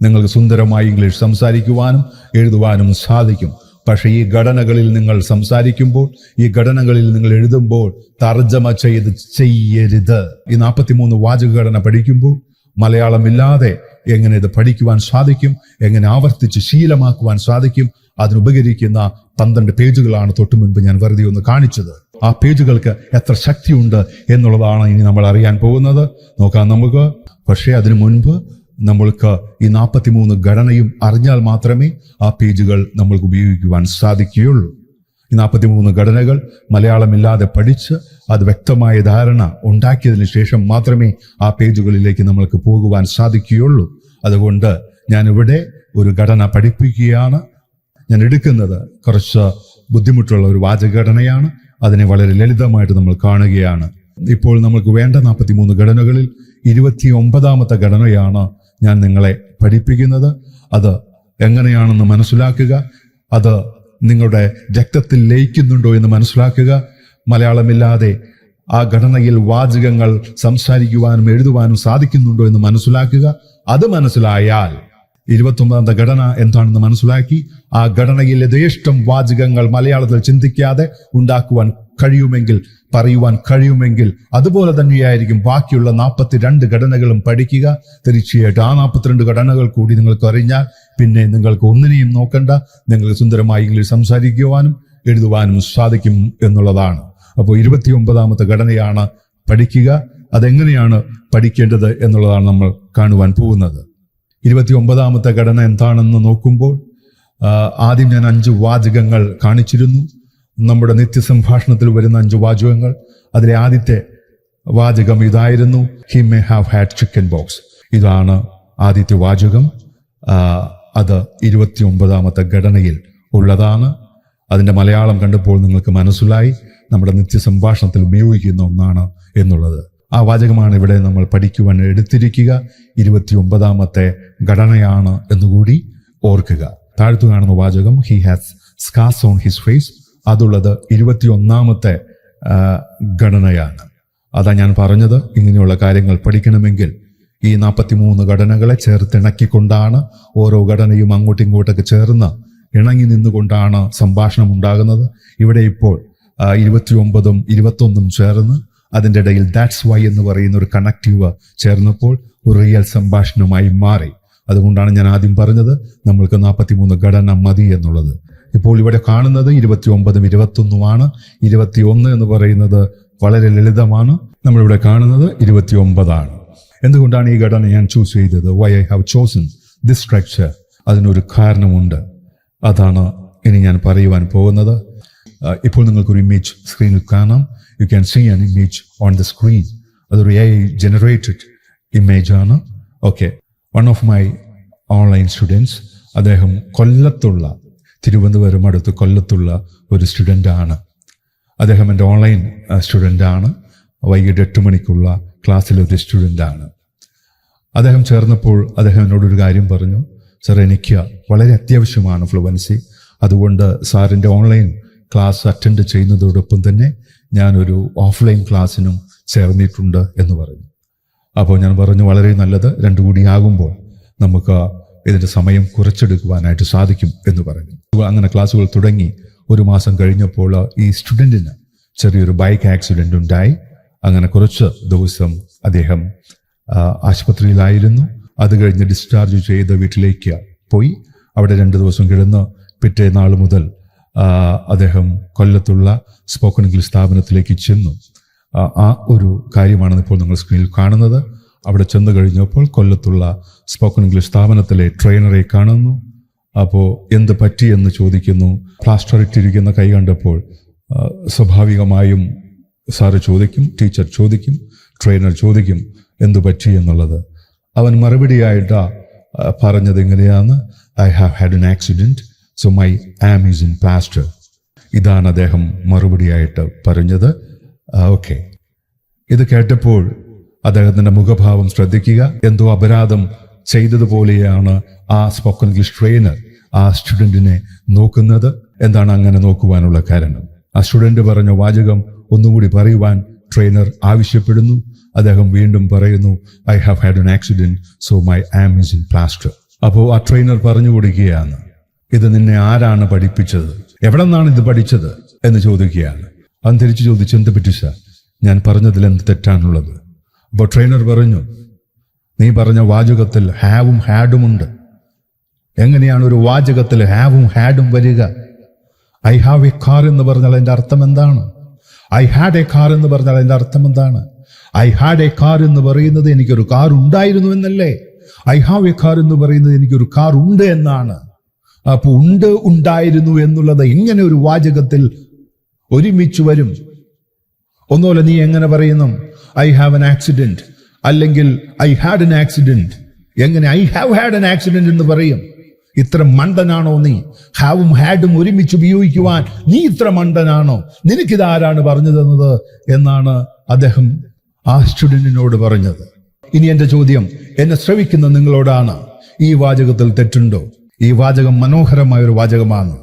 നിങ്ങൾക്ക് സുന്ദരമായി ഇംഗ്ലീഷ് സംസാരിക്കുവാനും എഴുതുവാനും സാധിക്കും. പക്ഷെ ഈ ഘടനകളിൽ നിങ്ങൾ സംസാരിക്കുമ്പോൾ, ഈ ഘടനകളിൽ നിങ്ങൾ എഴുതുമ്പോൾ തർജ്ജമ ചെയ്യരുത്. ഈ 43 വാചക ഘടന പഠിക്കുമ്പോൾ മലയാളമില്ലാതെ എങ്ങനെ ഇത് പഠിക്കുവാൻ സാധിക്കും, എങ്ങനെ ആവർത്തിച്ച് ശീലമാക്കുവാൻ സാധിക്കും, അതിനുപകരിക്കുന്ന 12 പേജുകളാണ് തൊട്ടു മുൻപ് ഞാൻ വെറുതെ ഒന്ന് കാണിച്ചത്. ആ പേജുകൾക്ക് എത്ര ശക്തിയുണ്ട് എന്നുള്ളതാണ് ഇനി നമ്മൾ അറിയാൻ പോകുന്നത്. നോക്കാം നമുക്ക്. പക്ഷേ അതിനു മുൻപ് നമ്മൾക്ക് ഈ 43 ഘടനയും അറിഞ്ഞാൽ മാത്രമേ ആ പേജുകൾ നമ്മൾക്ക് ഉപയോഗിക്കുവാൻ സാധിക്കുകയുള്ളൂ. ഈ 43 ഘടനകൾ മലയാളമില്ലാതെ പഠിച്ച് അത് വ്യക്തമായ ധാരണ ഉണ്ടാക്കിയതിന് ശേഷം മാത്രമേ ആ പേജുകളിലേക്ക് നമ്മൾക്ക് പോകുവാൻ സാധിക്കുകയുള്ളൂ. അതുകൊണ്ട് ഞാനിവിടെ ഒരു ഘടന പഠിപ്പിക്കുകയാണ്. ഞാൻ എടുക്കുന്നത് കുറച്ച് ബുദ്ധിമുട്ടുള്ള ഒരു വാചകഘടനയാണ്. അതിനെ വളരെ ലളിതമായിട്ട് നമ്മൾ കാണുകയാണ്. ഇപ്പോൾ നമ്മൾക്ക് വേണ്ട 43 ഘടനകളിൽ 29ാമത്തെ ഘടനയാണ് ഞാൻ നിങ്ങളെ പഠിപ്പിക്കുന്നത്. അത് എങ്ങനെയാണെന്ന് മനസ്സിലാക്കുക, അത് നിങ്ങളുടെ രക്തത്തിൽ ലയിക്കുന്നുണ്ടോ എന്ന് മനസ്സിലാക്കുക. മലയാളമില്ലാതെ ആ ഘടനയിൽ വാചകങ്ങൾ സംസാരിക്കുവാനും എഴുതുവാനും സാധിക്കുന്നുണ്ടോ എന്ന് മനസ്സിലാക്കുക. അത് മനസ്സിലായാൽ 29ാമത്തെ ഘടന എന്താണെന്ന് മനസ്സിലാക്കി ആ ഘടനയിൽ യഥേഷ്ടം വാചകങ്ങൾ മലയാളത്തിൽ ചിന്തിക്കാതെ ഉണ്ടാക്കുവാൻ കഴിയുമെങ്കിൽ, പറയുവാൻ കഴിയുമെങ്കിൽ, അതുപോലെ തന്നെയായിരിക്കും ബാക്കിയുള്ള 42 ഘടനകളും പഠിക്കുക. തീർച്ചയായിട്ടും ആ 42 ഘടനകൾ കൂടി നിങ്ങൾക്ക് അറിഞ്ഞാൽ പിന്നെ നിങ്ങൾക്ക് ഒന്നിനെയും നോക്കണ്ട, നിങ്ങൾക്ക് സുന്ദരമായി ഇംഗ്ലീഷ് സംസാരിക്കുവാനും എഴുതുവാനും സാധിക്കും എന്നുള്ളതാണ്. അപ്പോൾ 29ാമത്തെ ഘടനയാണ് പഠിക്കുക. അതെങ്ങനെയാണ് പഠിക്കേണ്ടത് എന്നുള്ളതാണ് നമ്മൾ കാണുവാൻ പോകുന്നത്. 29ാമത്തെ ഘടന എന്താണെന്ന് നോക്കുമ്പോൾ ആദ്യം ഞാൻ 5 വാചകങ്ങൾ കാണിച്ചിരുന്നു. നമ്മുടെ നിത്യസംഭാഷണത്തിൽ വരുന്ന 5 വാചകങ്ങൾ. അതിലെ ആദ്യത്തെ വാചകം ഇതായിരുന്നു: he may have had chicken box. ഇതാണ് ആദ്യത്തെ വാചകം. അത് 29ാമത്തെ ഘടനയിൽ ഉള്ളതാണ്. അതിൻ്റെ മലയാളം കണ്ടപ്പോൾ നിങ്ങൾക്ക് മനസ്സിലായി നമ്മുടെ നിത്യസംഭാഷണത്തിൽ ഉപയോഗിക്കുന്ന ഒന്നാണ് എന്നുള്ളത്. ആ വാചകമാണ് ഇവിടെ നമ്മൾ പഠിക്കുവാൻ എടുത്തിരിക്കുക. 29ാമത്തെ ഘടനയാണ് എന്നുകൂടി ഓർക്കുക. താഴ്ത്തു കാണുന്ന വാചകം he has scars on his face. അതുള്ളത് 21ാമത്തെ ഘടനയാണ്. അതാ ഞാൻ പറഞ്ഞത്, ഇങ്ങനെയുള്ള കാര്യങ്ങൾ പഠിക്കണമെങ്കിൽ ഈ 43 ഘടനകളെ ചേർത്തിണക്കിക്കൊണ്ടാണ് ഓരോ ഘടനയും അങ്ങോട്ടും ഇങ്ങോട്ടൊക്കെ ചേർന്ന് ഇണങ്ങി നിന്നുകൊണ്ടാണ് സംഭാഷണം ഉണ്ടാകുന്നത്. ഇവിടെ ഇപ്പോൾ 29ഉം 21ഉം ചേർന്ന് അതിൻ്റെ ഇടയിൽ ദാറ്റ്സ് വൈ എന്ന് പറയുന്ന ഒരു കണക്റ്റീവ് ചേർന്നപ്പോൾ ഒരു റിയൽ സംഭാഷണമായി മാറി. അതുകൊണ്ടാണ് ഞാൻ ആദ്യം പറഞ്ഞത് നമ്മൾക്ക് 43 ഘടന മതി എന്നുള്ളത്. ഇപ്പോൾ ഇവിടെ കാണുന്നത് 29ഉം 21ഉമാണ്. 21 എന്ന് പറയുന്നത് വളരെ ലളിതമാണ്. നമ്മളിവിടെ കാണുന്നത് 29ആണ്. എന്തുകൊണ്ടാണ് ഈ ഘടന ഞാൻ ചൂസ് ചെയ്തത്? Why I have chosen this structure? അതിനൊരു കാരണമുണ്ട്. അതാണ് ഇനി ഞാൻ പറയുവാൻ പോകുന്നത്. ഇപ്പോൾ നിങ്ങൾക്കൊരു ഇമേജ് സ്ക്രീനിൽ കാണാം. You can see an image on the screen. അതൊരു AI ജനറേറ്റഡ് ഇമേജ് ആണ്. Okay, one of my online students, അദ്ദേഹം കൊല്ലത്തുള്ള, തിരുവനന്തപുരം അടുത്ത് കൊല്ലത്തുള്ള ഒരു സ്റ്റുഡൻ്റ് ആണ്. അദ്ദേഹം എൻ്റെ ഓൺലൈൻ സ്റ്റുഡൻ്റ് ആണ്. വൈകിട്ട് 8 മണിക്കുള്ള ക്ലാസ്സിലെ ഒരു സ്റ്റുഡൻ്റ് ആണ്. അദ്ദേഹം ചേർന്നപ്പോൾ അദ്ദേഹം എന്നോടൊരു കാര്യം പറഞ്ഞു: സാർ, എനിക്ക് വളരെ അത്യാവശ്യമാണ് ഫ്ലുവൻസി. അതുകൊണ്ട് സാറിൻ്റെ ഓൺലൈൻ ക്ലാസ് അറ്റൻഡ് ചെയ്യുന്നതോടൊപ്പം തന്നെ ഞാനൊരു ഓഫ്ലൈൻ ക്ലാസ്സിനും ചേർന്നിട്ടുണ്ട് എന്ന് പറഞ്ഞു. അപ്പോൾ ഞാൻ പറഞ്ഞു, വളരെ നല്ലത്, രണ്ടു കൂടി ആകുമ്പോൾ നമുക്ക് ഇതിൻ്റെ സമയം കുറച്ചെടുക്കുവാനായിട്ട് സാധിക്കും എന്ന് പറഞ്ഞു. അങ്ങനെ ക്ലാസ്സുകൾ തുടങ്ങി 1 മാസം കഴിഞ്ഞപ്പോൾ ഈ സ്റ്റുഡൻറ്റിന് ചെറിയൊരു ബൈക്ക് ആക്സിഡൻ്റ് ഉണ്ടായി. അങ്ങനെ കുറച്ച് ദിവസം അദ്ദേഹം ആശുപത്രിയിലായിരുന്നു. അത് കഴിഞ്ഞ് ഡിസ്ചാർജ് ചെയ്ത് വീട്ടിലേക്ക് പോയി. അവിടെ 2 ദിവസം കിടന്ന് പിറ്റേന്നാൾ മുതൽ അദ്ദേഹം കൊല്ലത്തുള്ള സ്പോക്കൺ ഇംഗ്ലീഷ് സ്ഥാപനത്തിലേക്ക് ചെന്നു. ആ ഒരു കാര്യമാണ് ഇപ്പോൾ നിങ്ങൾ സ്ക്രീനിൽ കാണുന്നത്. അവിടെ ചെന്ന് കഴിഞ്ഞപ്പോൾ കൊല്ലത്തുള്ള സ്പോക്കൺ ഇംഗ്ലീഷ് സ്ഥാപനത്തിലെ ട്രെയിനറെ കാണുന്നു. അപ്പോൾ എന്ത് പറ്റിയെന്ന് ചോദിക്കുന്നു. പ്ലാസ്റ്റർ ഇട്ടിരിക്കുന്ന കൈ കണ്ടപ്പോൾ സ്വാഭാവികമായും സാറ് ചോദിക്കും, ടീച്ചർ ചോദിക്കും, ട്രെയിനർ ചോദിക്കും എന്തു പറ്റി എന്നുള്ളത്. അവൻ മറുപടിയായിട്ട് പറഞ്ഞത് എങ്ങനെയാണ്, I have had an accident, so my arm is in plaster. ഇതാണ് അദ്ദേഹം മറുപടിയായിട്ട് പറഞ്ഞത്. ഓക്കെ, ഇത് കേട്ടപ്പോൾ അദ്ദേഹത്തിൻ്റെ മുഖഭാവം ശ്രദ്ധിക്കുക. എന്തോ അപരാധം ചെയ്തതുപോലെയാണ് ആ സ്പോക്കൺ ഇംഗ്ലീഷ് ട്രെയിനർ ആ സ്റ്റുഡൻറ്റിനെ നോക്കുന്നത്. എന്താണ് അങ്ങനെ നോക്കുവാനുള്ള കാരണം? ആ സ്റ്റുഡൻറ്റ് പറഞ്ഞ വാചകം ഒന്നുകൂടി പറയുവാൻ ട്രെയിനർ ആവശ്യപ്പെടുന്നു. അദ്ദേഹം വീണ്ടും പറയുന്നു, I have had an accident, so my arm is in plaster. അപ്പോൾ ആ ട്രെയിനർ പറഞ്ഞു കൊടുക്കുകയാണ്, ഇത് നിന്നെ ആരാണ് പഠിപ്പിച്ചത്, എവിടെ നിന്നാണ് ഇത് പഠിച്ചത് എന്ന് ചോദിക്കുകയാണ്. അവൻ തിരിച്ചു ചോദിച്ചു, എന്ത് പറ്റി സാർ, ഞാൻ പറഞ്ഞതിൽ എന്ത് തെറ്റാണുള്ളത്? അപ്പോൾ ട്രെയിനർ പറഞ്ഞു, നീ പറഞ്ഞ വാചകത്തിൽ ഹാവും ഹാഡും ഉണ്ട്. എങ്ങനെയാണ് ഒരു വാചകത്തിൽ ഹാവും ഹാഡും വരിക? ഐ ഹാവ് എ കാർ എന്ന് പറഞ്ഞാൽ അതിൻ്റെ അർത്ഥം എന്താണ്? ഐ ഹാഡ് എ കാർ എന്ന് പറഞ്ഞാൽ അതിൻ്റെ അർത്ഥം എന്താണ്? ഐ ഹാഡ് എ കാർ എന്ന് പറയുന്നത് എനിക്കൊരു കാർ ഉണ്ടായിരുന്നു എന്നല്ലേ? ഐ ഹാവ് എ കാർ എന്ന് പറയുന്നത് എനിക്കൊരു കാർ ഉണ്ട് എന്നാണ്. അപ്പോൾ ഉണ്ട്, ഉണ്ടായിരുന്നു എന്നുള്ളത് എങ്ങനെ ഒരു വാചകത്തിൽ ഒരുമിച്ച് വരും? ഒന്നുമല്ല, നീ എങ്ങനെ പറയുന്നു ഐ ഹാവ് എൻ ആക്സിഡന്റ് അല്ലെങ്കിൽ ഐ ഹാഡ് എൻ ആക്സിഡന്റ്? എങ്ങനെ I have had N accident എന്ന് പറയും? ഇത്ര മണ്ടനാണോ നീ? ഹാവും ഹാഡും ഒരുമിച്ച് ഉപയോഗിക്കുവാൻ നീ ഇത്ര മണ്ടനാണോ? നിനക്കിതാരാണ് പറഞ്ഞു തന്നത് എന്നാണ് അദ്ദേഹം ആ സ്റ്റുഡന്റിനോട് പറഞ്ഞത്. ഇനി എന്റെ ചോദ്യം എന്നെ ശ്രവിക്കുന്ന നിങ്ങളോടാണ്, ഈ വാചകത്തിൽ തെറ്റുണ്ടോ? ഈ വാചകം മനോഹരമായ ഒരു വാചകമാണ്.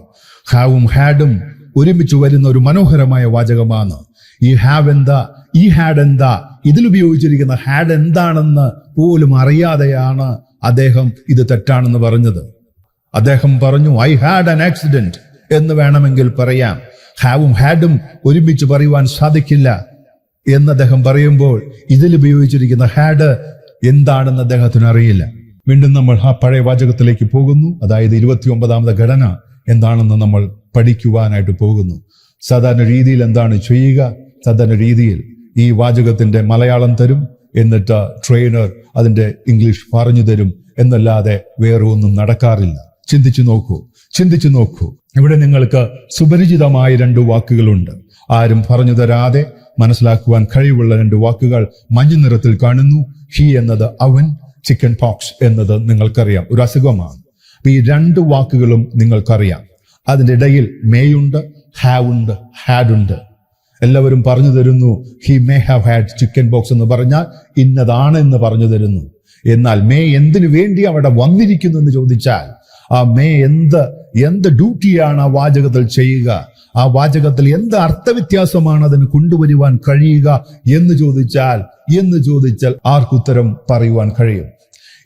ഹാവും ഹാഡും ഒരുമിച്ച് വരുന്ന ഒരു മനോഹരമായ വാചകമാണ്. ഈ ഹാവ് എന്താ, ഈ ഹാഡ് എന്താ, ഇതിലുപയോഗിച്ചിരിക്കുന്ന ഹാഡ് എന്താണെന്ന് പോലും അറിയാതെയാണ് അദ്ദേഹം ഇത് തെറ്റാണെന്ന് പറഞ്ഞത്. അദ്ദേഹം പറഞ്ഞു, ഐ ഹാഡ് ആൻ ആക്സിഡന്റ് എന്ന് വേണമെങ്കിൽ പറയാം, ഹാവും ഹാഡും ഒരുമിച്ച് പറയുവാൻ സാധിക്കില്ല എന്ന് അദ്ദേഹം പറയുമ്പോൾ ഇതിലുപയോഗിച്ചിരിക്കുന്ന ഹാഡ് എന്താണെന്ന് അദ്ദേഹത്തിന് അറിയില്ല. വീണ്ടും നമ്മൾ ആ പഴയ വാചകത്തിലേക്ക് പോകുന്നു. അതായത് 29ാമത്തെ ഘടന എന്താണെന്ന് നമ്മൾ പഠിക്കുവാനായിട്ട് പോകുന്നു. സാധാരണ രീതിയിൽ എന്താണ് ചെയ്യുക? സാധാരണ രീതിയിൽ ഈ വാചകത്തിന്റെ മലയാളം തരും, എന്നിട്ട് ട്രെയിനർ അതിന്റെ ഇംഗ്ലീഷ് പറഞ്ഞു തരും എന്നല്ലാതെ വേറെ ഒന്നും നടക്കാറില്ല. ചിന്തിച്ചു നോക്കൂ. ഇവിടെ നിങ്ങൾക്ക് സുപരിചിതമായ 2 വാക്കുകളുണ്ട്. ആരും പറഞ്ഞു തരാതെ മനസ്സിലാക്കുവാൻ കഴിവുള്ള 2 വാക്കുകൾ മഞ്ഞ നിറത്തിൽ കാണുന്നു. ഹി എന്നത് അവൻ, ചിക്കൻ പോക്സ് എന്നത് നിങ്ങൾക്കറിയാം, ഒരു അസുഖമാണ്. ഈ 2 വാക്കുകളും നിങ്ങൾക്കറിയാം. അതിൻ്റെ ഇടയിൽ മേയുണ്ട്, ഹാവ് ഉണ്ട്, ഹാഡ് ഉണ്ട്. എല്ലാവരും പറഞ്ഞു തരുന്നു he may have had chicken box എന്ന് പറഞ്ഞാൽ ഇന്നതാണ് എന്ന് പറഞ്ഞു തരുന്നു. എന്നാൽ മേ എന്തിനു വേണ്ടി അവിടെ വന്നിരിക്കുന്നു എന്ന് ചോദിച്ചാൽ ആ മേ എന്ത് ഡ്യൂട്ടിയാണ് ആ വാചകത്തിൽ ചെയ്യുക, ആ വാചകത്തിൽ എന്ത് അർത്ഥവ്യത്യാസമാണ് അതിന് കൊണ്ടുവരുവാൻ കഴിയുക എന്ന് ചോദിച്ചാൽ ആർക്കുത്തരം പറയുവാൻ കഴിയും?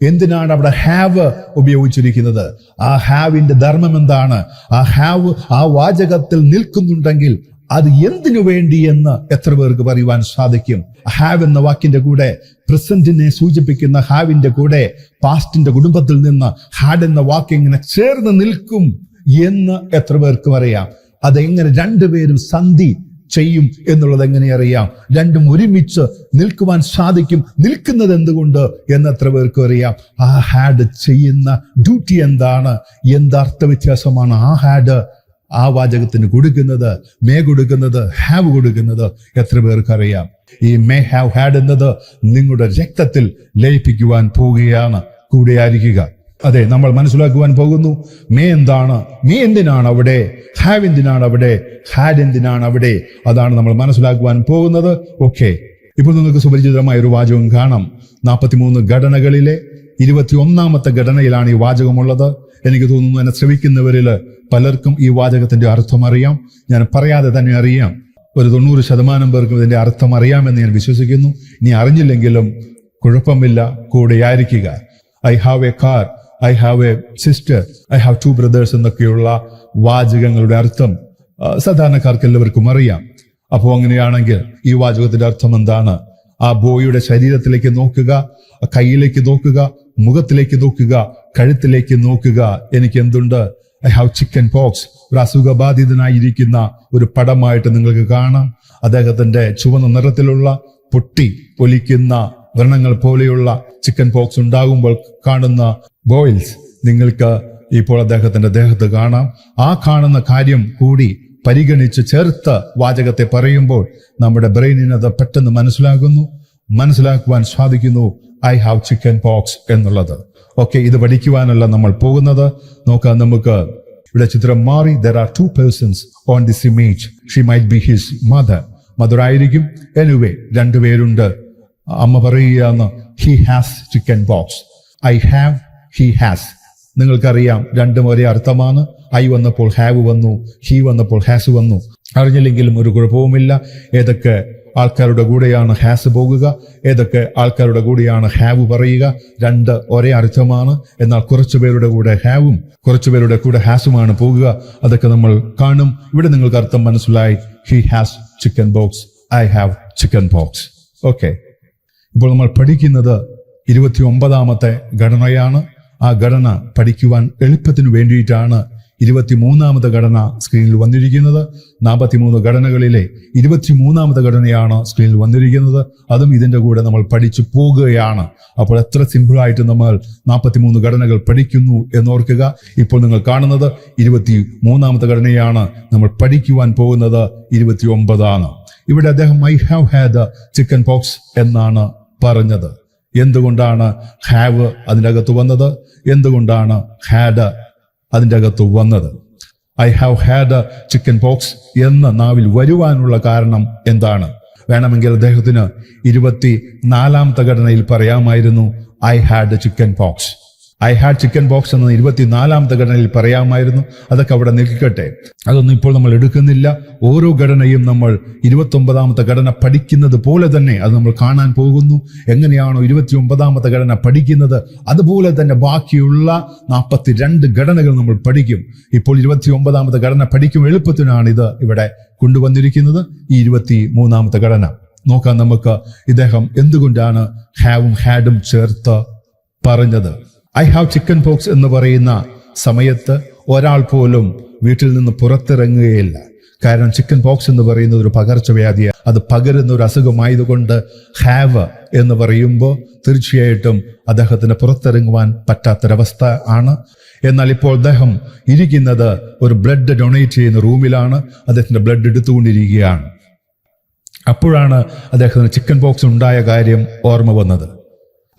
എന്തിനാണ് അവിടെ ഹാവ് ഉപയോഗിച്ചിരിക്കുന്നത്? ആ ഹാവിന്റെ ധർമ്മം എന്താണ്? ആ ഹാവ് ആ വാചകത്തിൽ നിൽക്കുന്നുണ്ടെങ്കിൽ അത് എന്തിനു വേണ്ടി എന്ന് എത്ര പേർക്ക് പറയുവാൻ സാധിക്കും? ഹാവ് എന്ന വാക്കിന്റെ കൂടെ പ്രസന്റിനെ സൂചിപ്പിക്കുന്ന ഹാവിന്റെ കൂടെ പാസ്റ്റിന്റെ കുടുംബത്തിൽ നിന്ന് ഹാഡ് എന്ന വാക്ക് എങ്ങനെ ചേർന്ന് നിൽക്കും എന്ന് എത്ര പേർക്ക് അറിയാം? അതെങ്ങനെ രണ്ടുപേരും സന്ധി ചെയ്യും എന്നുള്ളത് എങ്ങനെ അറിയാം? രണ്ടും ഒരുമിച്ച് നിൽക്കുവാൻ സാധിക്കും. നിൽക്കുന്നത് എന്തുകൊണ്ട് എന്ന് എത്ര പേർക്ക് അറിയാം? ആ ഹാഡ് ചെയ്യുന്ന ഡ്യൂട്ടി എന്താണ്? എന്തർത്ഥ വ്യത്യാസമാണ് ആ ഹാഡ് ആ വാചകത്തിന് കൊടുക്കുന്നത്? മേ കൊടുക്കുന്നത്, ഹാവ് കൊടുക്കുന്നത് എത്ര പേർക്ക് അറിയാം? ഈ മേ ഹാവ് ഹാഡ് എന്നത് നിങ്ങളുടെ രക്തത്തിൽ ലയിപ്പിക്കുവാൻ പോവുകയാണ്. കൂടെയായിരിക്കുക. അതെ, നമ്മൾ മനസ്സിലാക്കുവാൻ പോകുന്നു മേ എന്താണ്, മേ എന്തിനാണ് അവിടെ, ഹാവ് എന്തിനാണ് അവിടെ, ഹാഡ് എന്തിനാണ് അവിടെ. അതാണ് നമ്മൾ മനസ്സിലാക്കുവാൻ പോകുന്നത്. ഓക്കെ, ഇപ്പോൾ നിങ്ങൾക്ക് സുപരിചിതമായ ഒരു വാചകം കാണാം. 43 ഘടനകളിലെ 21ാമത്തെ ഘടനയിലാണ് ഈ വാചകമുള്ളത്. എനിക്ക് തോന്നുന്നു എന്നെ ശ്രവിക്കുന്നവരിൽ പലർക്കും ഈ വാചകത്തിന്റെ അർത്ഥം അറിയാം. ഞാൻ പറയാതെ തന്നെ അറിയാം. ഒരു 90% പേർക്കും ഇതിന്റെ അർത്ഥം അറിയാമെന്ന് ഞാൻ വിശ്വസിക്കുന്നു. ഇനി അറിഞ്ഞില്ലെങ്കിലും കുഴപ്പമില്ല, കൂടെയായിരിക്കുക. I have a car, I have a sister, I have 2 brothers എന്നൊക്കെയുള്ള വാചകങ്ങളുടെ അർത്ഥം സാധാരണക്കാർക്ക് എല്ലാവർക്കും അറിയാം. അപ്പോൾ അങ്ങനെയാണെങ്കിൽ ഈ വാചകത്തിന്റെ അർത്ഥം എന്താണ്? ആ ബോയുടെ ശരീരത്തിലേക്ക് നോക്കുക, കൈയിലേക്ക് നോക്കുക, മുഖത്തിലേക്ക് നോക്കുക, കഴുത്തിലേക്ക് നോക്കുക. എനിക്ക് എന്തുണ്ട്? I have chicken pox. ഒരു അസുഖബാധിതനായിരിക്കുന്ന ഒരു പടമായിട്ട് നിങ്ങൾക്ക് കാണാം. അദ്ദേഹത്തിന്റെ ചുവന്ന നിറത്തിലുള്ള പൊട്ടി ഒലിക്കുന്ന വ്രണങ്ങൾ പോലെയുള്ള ചിക്കൻ പോക്സ് ഉണ്ടാകുമ്പോൾ കാണുന്ന ബോയിൽസ് നിങ്ങൾക്ക് ഇപ്പോൾ അദ്ദേഹത്തിന്റെ ദേഹത്ത് കാണാം. ആ കാണുന്ന കാര്യം കൂടി പരിഗണിച്ച് ചേർത്ത വാചകത്തെ പറയുമ്പോൾ നമ്മുടെ ബ്രെയിനിന് അത് പെട്ടെന്ന് മനസ്സിലാക്കുവാൻ സാധിക്കുന്നു. ഐ ഹാവ് ചിക്കൻ പോക്സ് എന്നുള്ളത്. ഓക്കെ, ഇത് പഠിക്കുവാനല്ല നമ്മൾ പോകുന്നത്. നോക്കാം നമുക്ക്. ഇവിടെ ചിത്രം മാറി. There are two persons on this image. She might be his mother ആയിരിക്കും. എനിവേ, രണ്ടുപേരുണ്ട്. അമ്മ പറയുകയാണ് he has chicken pox. I have, he has. നിങ്ങൾക്കറിയാം, രണ്ടും ഒരേ അർത്ഥമാണ്. ഐ വന്നപ്പോൾ ഹാവ് വന്നു, ഹി വന്നപ്പോൾ ഹാസ് വന്നു. അറിഞ്ഞില്ലെങ്കിലും ഒരു കുഴപ്പവുമില്ല. ഏതൊക്കെ ആൾക്കാരുടെ കൂടെയാണ് ഹാസ് പോകുക, ഏതൊക്കെ ആൾക്കാരുടെ കൂടെയാണ് ഹാവ് പറയുക, രണ്ട് ഒരേ അർത്ഥമാണ്. എന്നാൽ കുറച്ചുപേരുടെ കൂടെ ഹാവും കുറച്ചുപേരുടെ കൂടെ ഹാസുമാണ് പോകുക. അതൊക്കെ നമ്മൾ കാണും. ഇവിടെ നിങ്ങൾക്ക് അർത്ഥം മനസ്സിലായി. He has chicken pox, I have chicken pox. Okay, ഇപ്പോൾ നമ്മൾ പഠിക്കുന്നത് 29ാമത്തെ ഘടനയാണ്. ആ ഘടന പഠിക്കുവാൻ എളുപ്പത്തിന് വേണ്ടിയിട്ടാണ് 23ാമത്തെ ഘടന സ്ക്രീനിൽ വന്നിരിക്കുന്നത്. 43 ഘടനകളിലെ 23ാമത്തെ ഘടനയാണ് സ്ക്രീനിൽ വന്നിരിക്കുന്നത്. അതും ഇതിന്റെ കൂടെ നമ്മൾ പഠിച്ചു പോകുകയാണ്. അപ്പോൾ എത്ര സിമ്പിളായിട്ട് നമ്മൾ 43 ഘടനകൾ പഠിക്കുന്നു എന്നോർക്കുക. ഇപ്പോൾ നിങ്ങൾ കാണുന്നത് 23ാമത്തെ ഘടനയാണ്. നമ്മൾ പഠിക്കുവാൻ പോകുന്നത് 29 ഇവിടെ അദ്ദേഹം I have had chicken pox എന്നാണ് പറഞ്ഞത്. എന്തുകൊണ്ടാണ് ഹാവ് അതിൻ്റെ അകത്ത് വന്നത്? എന്തുകൊണ്ടാണ് ഹാഡ് അതിൻ്റെ അകത്ത് വന്നത്? I have had chicken pox എന്ന നാവിൽ വരുവാനുള്ള കാരണം എന്താണ്? വേണമെങ്കിൽ അദ്ദേഹത്തിന് 24ാമത്തെ ഘടനയിൽ പറയാമായിരുന്നു I had chicken pox. I had chicken pox എന്ന 24ാമത്തെ ഘടനയിൽ പറയാമായിരുന്നു. അതൊക്കെ അവിടെ നിൽക്കട്ടെ, അതൊന്നും ഇപ്പോൾ നമ്മൾ എടുക്കുന്നില്ല. ഓരോ ഘടനയും നമ്മൾ 29ാമത്തെ ഘടന പഠിക്കുന്നത് പോലെ തന്നെ അത് നമ്മൾ കാണാൻ പോകുന്നു. എങ്ങനെയാണോ 29ാമത്തെ ഘടന പഠിക്കുന്നത്, അതുപോലെ തന്നെ ബാക്കിയുള്ള 42 ഘടനകൾ നമ്മൾ പഠിക്കും. ഇപ്പോൾ 29ാമത്തെ ഘടന പഠിക്കും എളുപ്പത്തിനാണ് ഇത് ഇവിടെ കൊണ്ടുവന്നിരിക്കുന്നത്. ഈ 23ാമത്തെ ഘടന നോക്കാം നമുക്ക്. ഇദ്ദേഹം എന്തുകൊണ്ടാണ് ഹാവും ഹാഡും ചേർത്ത് പറഞ്ഞത്? ഐ ഹാവ് ചിക്കൻ പോക്സ് എന്ന് പറയുന്ന സമയത്ത് ഒരാൾ പോലും വീട്ടിൽ നിന്ന് പുറത്തിറങ്ങുകയില്ല. കാരണം ചിക്കൻ പോക്സ് എന്ന് പറയുന്നത് ഒരു പകർച്ചവ്യാധിയാണ്. അത് പകരുന്ന ഒരു അസുഖമായതുകൊണ്ട് ഹാവ് എന്ന് പറയുമ്പോൾ തീർച്ചയായിട്ടും അദ്ദേഹത്തിന് പുറത്തിറങ്ങുവാൻ പറ്റാത്തൊരവസ്ഥ ആണ്. എന്നാൽ ഇപ്പോൾ അദ്ദേഹം ഇരിക്കുന്നത് ഒരു ബ്ലഡ് ഡൊണേറ്റ് ചെയ്യുന്ന റൂമിലാണ്. അദ്ദേഹത്തിന്റെ ബ്ലഡ് എടുത്തുകൊണ്ടിരിക്കുകയാണ്. അപ്പോഴാണ് അദ്ദേഹത്തിന് ചിക്കൻ പോക്സ് ഉണ്ടായ കാര്യം ഓർമ്മ വന്നത്.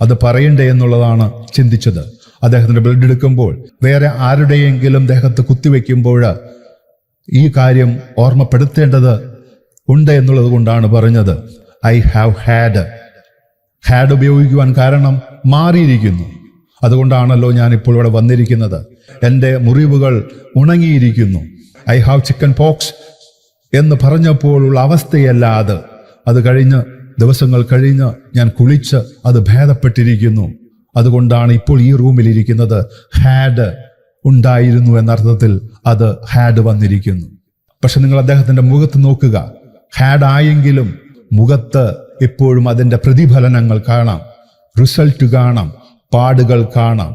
അത് പറയണ്ടേ എന്നുള്ളതാണ് ചിന്തിച്ചത്. അദ്ദേഹത്തിന്റെ ബ്ലഡ് എടുക്കുമ്പോൾ വേറെ ആരുടെയെങ്കിലും ദേഹത്ത് കുത്തിവെക്കുമ്പോൾ ഈ കാര്യം ഓർമ്മപ്പെടുത്തേണ്ടത് ഉണ്ട് എന്നുള്ളത് കൊണ്ടാണ് പറഞ്ഞത് ഐ ഹാവ് ഹാഡ്. ഹാഡ് ഉപയോഗിക്കുവാൻ കാരണം മാറിയിരിക്കുന്നു. അതുകൊണ്ടാണല്ലോ ഞാൻ ഇപ്പോൾ ഇവിടെ വന്നിരിക്കുന്നത്. എൻ്റെ മുറിവുകൾ ഉണങ്ങിയിരിക്കുന്നു. ഐ ഹാവ് ചിക്കൻ പോക്സ് എന്ന് പറഞ്ഞപ്പോഴുള്ള അവസ്ഥയല്ല അത്. അത് കഴിഞ്ഞ് ദിവസങ്ങൾ കഴിഞ്ഞ് ഞാൻ കുളിച്ച് അത് ഭേദപ്പെട്ടിരിക്കുന്നു. അതുകൊണ്ടാണ് ഇപ്പോൾ ഈ റൂമിൽ ഇരിക്കുന്നത്. ഹാഡ് ഉണ്ടായിരുന്നു എന്നർത്ഥത്തിൽ അത് ഹാഡ് വന്നിരിക്കുന്നു. പക്ഷെ നിങ്ങൾ അദ്ദേഹത്തിന്റെ മുഖത്ത് നോക്കുക. ഹാഡ് ആയെങ്കിലും മുഖത്ത് എപ്പോഴും അതിന്റെ പ്രതിഫലനങ്ങൾ കാണാം, റിസൾട്ട് കാണാം, പാടുകൾ കാണാം.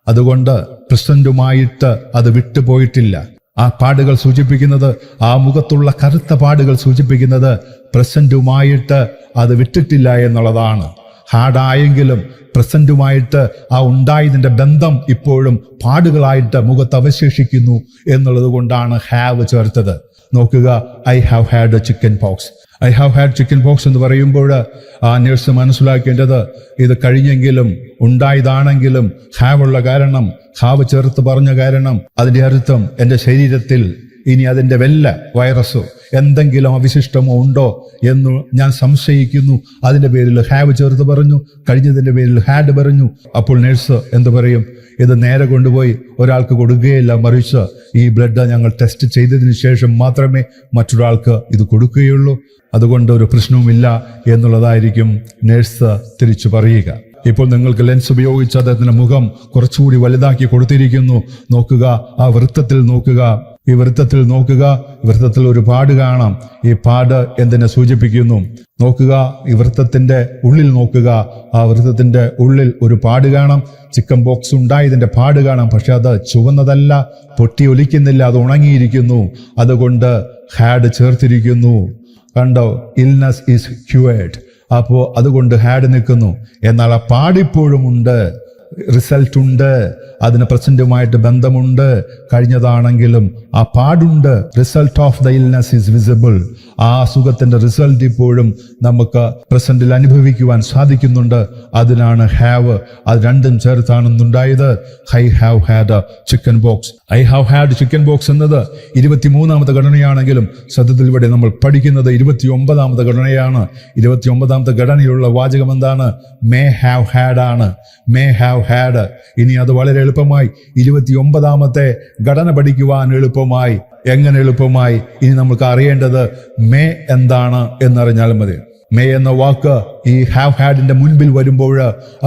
അതുകൊണ്ട് പ്രസന്റുമായിട്ട് അത് വിട്ടുപോയിട്ടില്ല. ആ പാടുകൾ സൂചിപ്പിക്കുന്നത്, ആ മുഖത്തുള്ള കറുത്ത പാടുകൾ സൂചിപ്പിക്കുന്നത് പ്രസന്റുമായിട്ട് അത് വിട്ടിട്ടില്ല എന്നുള്ളതാണ്. ഹാർഡായെങ്കിലും പ്രസന്റുമായിട്ട് ആ ഉണ്ടായതിന്റെ ബന്ധം ഇപ്പോഴും പാടുകളായിട്ട് മുഖത്ത് അവശേഷിക്കുന്നു എന്നുള്ളത് കൊണ്ടാണ് ഹാവ് ചേർത്തത്. നോക്കുക, I have had chicken pox. I have had chicken pox എന്ന് പറയുമ്പോൾ ആ നേഴ്സ് മനസ്സിലാക്കേണ്ടത് ഇത് കഴിഞ്ഞെങ്കിലും ഉണ്ടായതാണെങ്കിലും ഹാവ് ഉള്ള കാരണം, ഹാവ് ചേർത്ത് പറഞ്ഞ കാരണം അതിന്റെ അർത്ഥം എൻ്റെ ശരീരത്തിൽ ഇനി അതിൻ്റെ വല്ല വൈറസോ എന്തെങ്കിലും അവശിഷ്ടമോ ഉണ്ടോ എന്ന് ഞാൻ സംശയിക്കുന്നു. അതിന്റെ പേരിൽ ഹാവ് ചേർത്ത് പറഞ്ഞു, കഴിഞ്ഞതിന്റെ പേരിൽ ഹാഡ് പറഞ്ഞു. അപ്പോൾ നേഴ്സ് എന്ത് പറയും? ഇത് നേരെ കൊണ്ടുപോയി ഒരാൾക്ക് കൊടുക്കുകയില്ല, മറിച്ച് ഈ ബ്ലഡ് ഞങ്ങൾ ടെസ്റ്റ് ചെയ്തതിന് ശേഷം മാത്രമേ മറ്റൊരാൾക്ക് ഇത് കൊടുക്കുകയുള്ളൂ. അതുകൊണ്ട് ഒരു പ്രശ്നവുമില്ല എന്നുള്ളതായിരിക്കും നേഴ്സ് തിരിച്ചു പറയുക. ഇപ്പോൾ നിങ്ങൾക്ക് ലെൻസ് ഉപയോഗിച്ച് അദ്ദേഹത്തിന്റെ മുഖം കുറച്ചുകൂടി വലുതാക്കി കൊടുത്തിരിക്കുന്നു. നോക്കുക, ആ വൃത്തത്തിൽ നോക്കുക, ഈ വൃത്തത്തിൽ നോക്കുക. വൃത്തത്തിൽ ഒരു പാട് കാണാം. ഈ പാട് എന്തിനെ സൂചിപ്പിക്കുന്നു? നോക്കുക, ഈ വൃത്തത്തിന്റെ ഉള്ളിൽ നോക്കുക. ആ വൃത്തത്തിന്റെ ഉള്ളിൽ ഒരു പാട് കാണാം. ചിക്കൻ പോക്സ് ഉണ്ടായതിന്റെ പാട് കാണാം. പക്ഷെ അത് ചുവന്നതല്ല, പൊട്ടി ഒലിക്കുന്നില്ല, അത് ഉണങ്ങിയിരിക്കുന്നു. അതുകൊണ്ട് ഹാഡ് ചേർത്തിരിക്കുന്നു. കണ്ടോ? Illness is cured. അപ്പോൾ അതുകൊണ്ട് ഹാഡ് നിൽക്കുന്നു. എന്നാൽ ആ പാടിപ്പോഴും ഉണ്ട്, റിസൾട്ട് ഉണ്ട്, അതിന് പ്രസന്റുമായിട്ട് ബന്ധമുണ്ട്. കഴിഞ്ഞതാണെങ്കിലും ആ പാടുണ്ട്. Result of the illness is visible. ആ അസുഖത്തിന്റെ റിസൾട്ട് ഇപ്പോഴും നമുക്ക് പ്രസന്റിൽ അനുഭവിക്കുവാൻ സാധിക്കുന്നുണ്ട്. അതിനാണ് ഹാവ്. അത് രണ്ടും ചേർത്താണെന്നുണ്ടായത്. I have had chickenpox. I have had chickenpox എന്നത് 23ാമത്തെ ഘടനയാണെങ്കിലും സത്യത്തിൽ ഇവിടെ നമ്മൾ പഠിക്കുന്നത് 29ാമത്തെ ഘടനയാണ്. 29ാമത്തെ ഘടനയിലുള്ള വാചകം എന്താണ്? മേ ഹാവ് ഹാഡ് ആണ്. May have had. ഇനി അത് വളരെ എളുപ്പമായി 29ാമത്തെ ഘടന പഠിക്കുവാൻ എളുപ്പമായി. എങ്ങനെ എളുപ്പമായി? ഇനി നമുക്ക് അറിയേണ്ടത് മേ എന്താണ് എന്നറിഞ്ഞാൽ മതി. മേ എന്ന വാക്ക് ഈ ഹാവ് ഹാഡിന്റെ മുൻപിൽ വരുമ്പോൾ